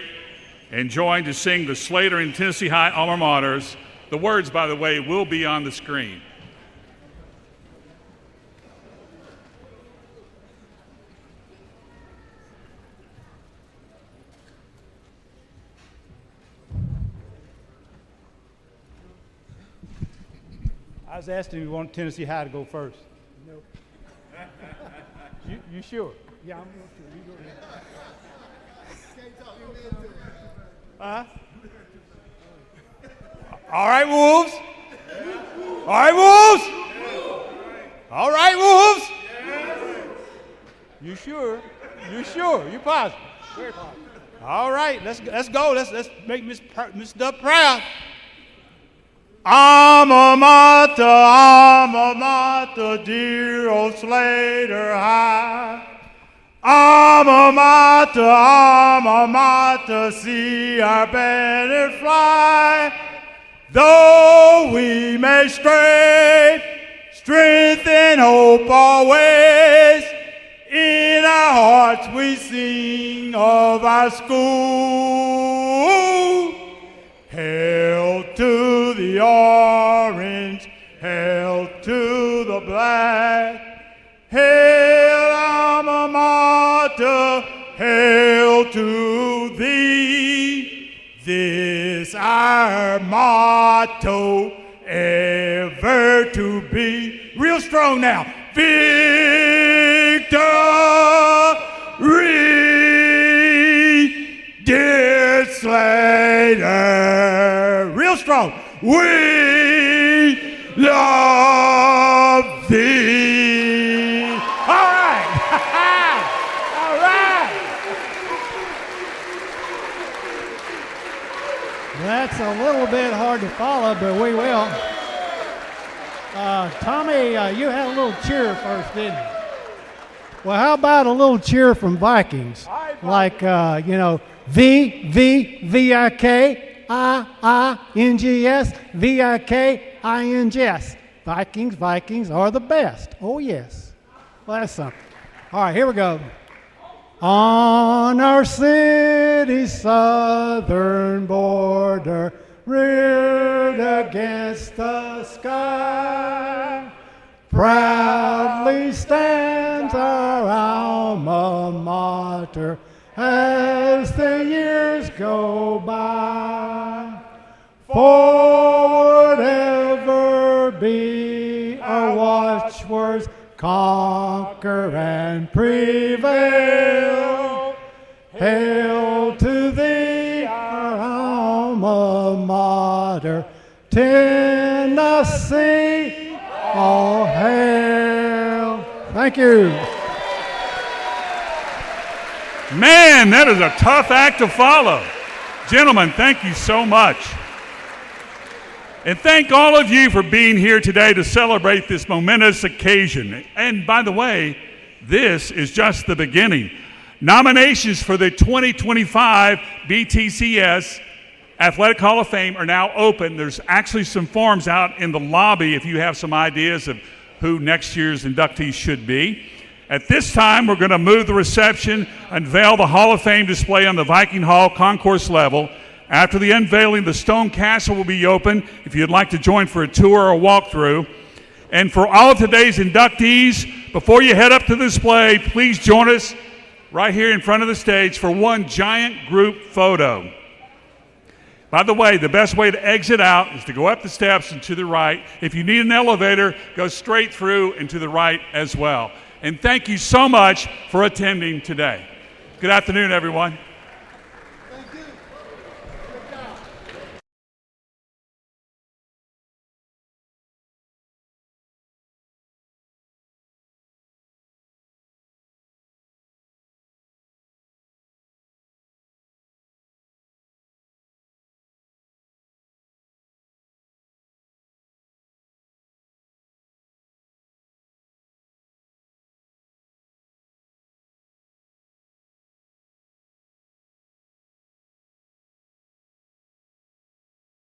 Speaker 4: and join to sing the Slater and Tennessee High alma maters. The words, by the way, will be on the screen.
Speaker 7: I was asking if you want Tennessee High to go first.
Speaker 8: Nope.
Speaker 7: You sure?
Speaker 8: Yeah, I'm real sure. You go ahead.
Speaker 7: All right, Wolves. All right, Wolves. All right, Wolves. You sure? You sure? You positive?
Speaker 8: Very positive.
Speaker 7: All right, let's go. Let's make Miss Duff proud. Alma mater, dear old Slater High. Alma mater, see our banner fly. Though we may stray, strength and hope always. In our hearts we sing of our school. Hail to the orange, hail to the black. Hail alma mater, hail to thee. This our motto, ever to be. Real strong now. Victory, dear Slater. Real strong. We love thee. All right. All right.
Speaker 8: That's a little bit hard to follow, but we will. Tommy, you had a little cheer first, didn't you? Well, how about a little cheer from Vikings? Like, V-I-K-I-I-N-G-S, V-I-K-I-N-G-S. Vikings are the best. Oh, yes. Well, that's something. All right, here we go. On our city's southern border, reared against the sky, proudly stands our alma mater as the years go by. Forward ever be our watchwords, conquer and prevail. Hail to thee, our alma mater, Tennessee, all hail. Thank you.
Speaker 4: Man, that is a tough act to follow. Gentlemen, thank you so much. And thank all of you for being here today to celebrate this momentous occasion. And by the way, this is just the beginning. Nominations for the 2025 BTCS Athletic Hall of Fame are now open. There's actually some forms out in the lobby if you have some ideas of who next year's inductees should be. At this time, we're going to move the reception, unveil the Hall of Fame display on the Viking Hall concourse level. After the unveiling, the Stone Castle will be open if you'd like to join for a tour or walkthrough. And for all of today's inductees, before you head up to the display, please join us right here in front of the stage for one giant group photo. By the way, the best way to exit out is to go up the steps and to the right. If you need an elevator, go straight through and to the right as well. And thank you so much for attending today. Good afternoon, everyone.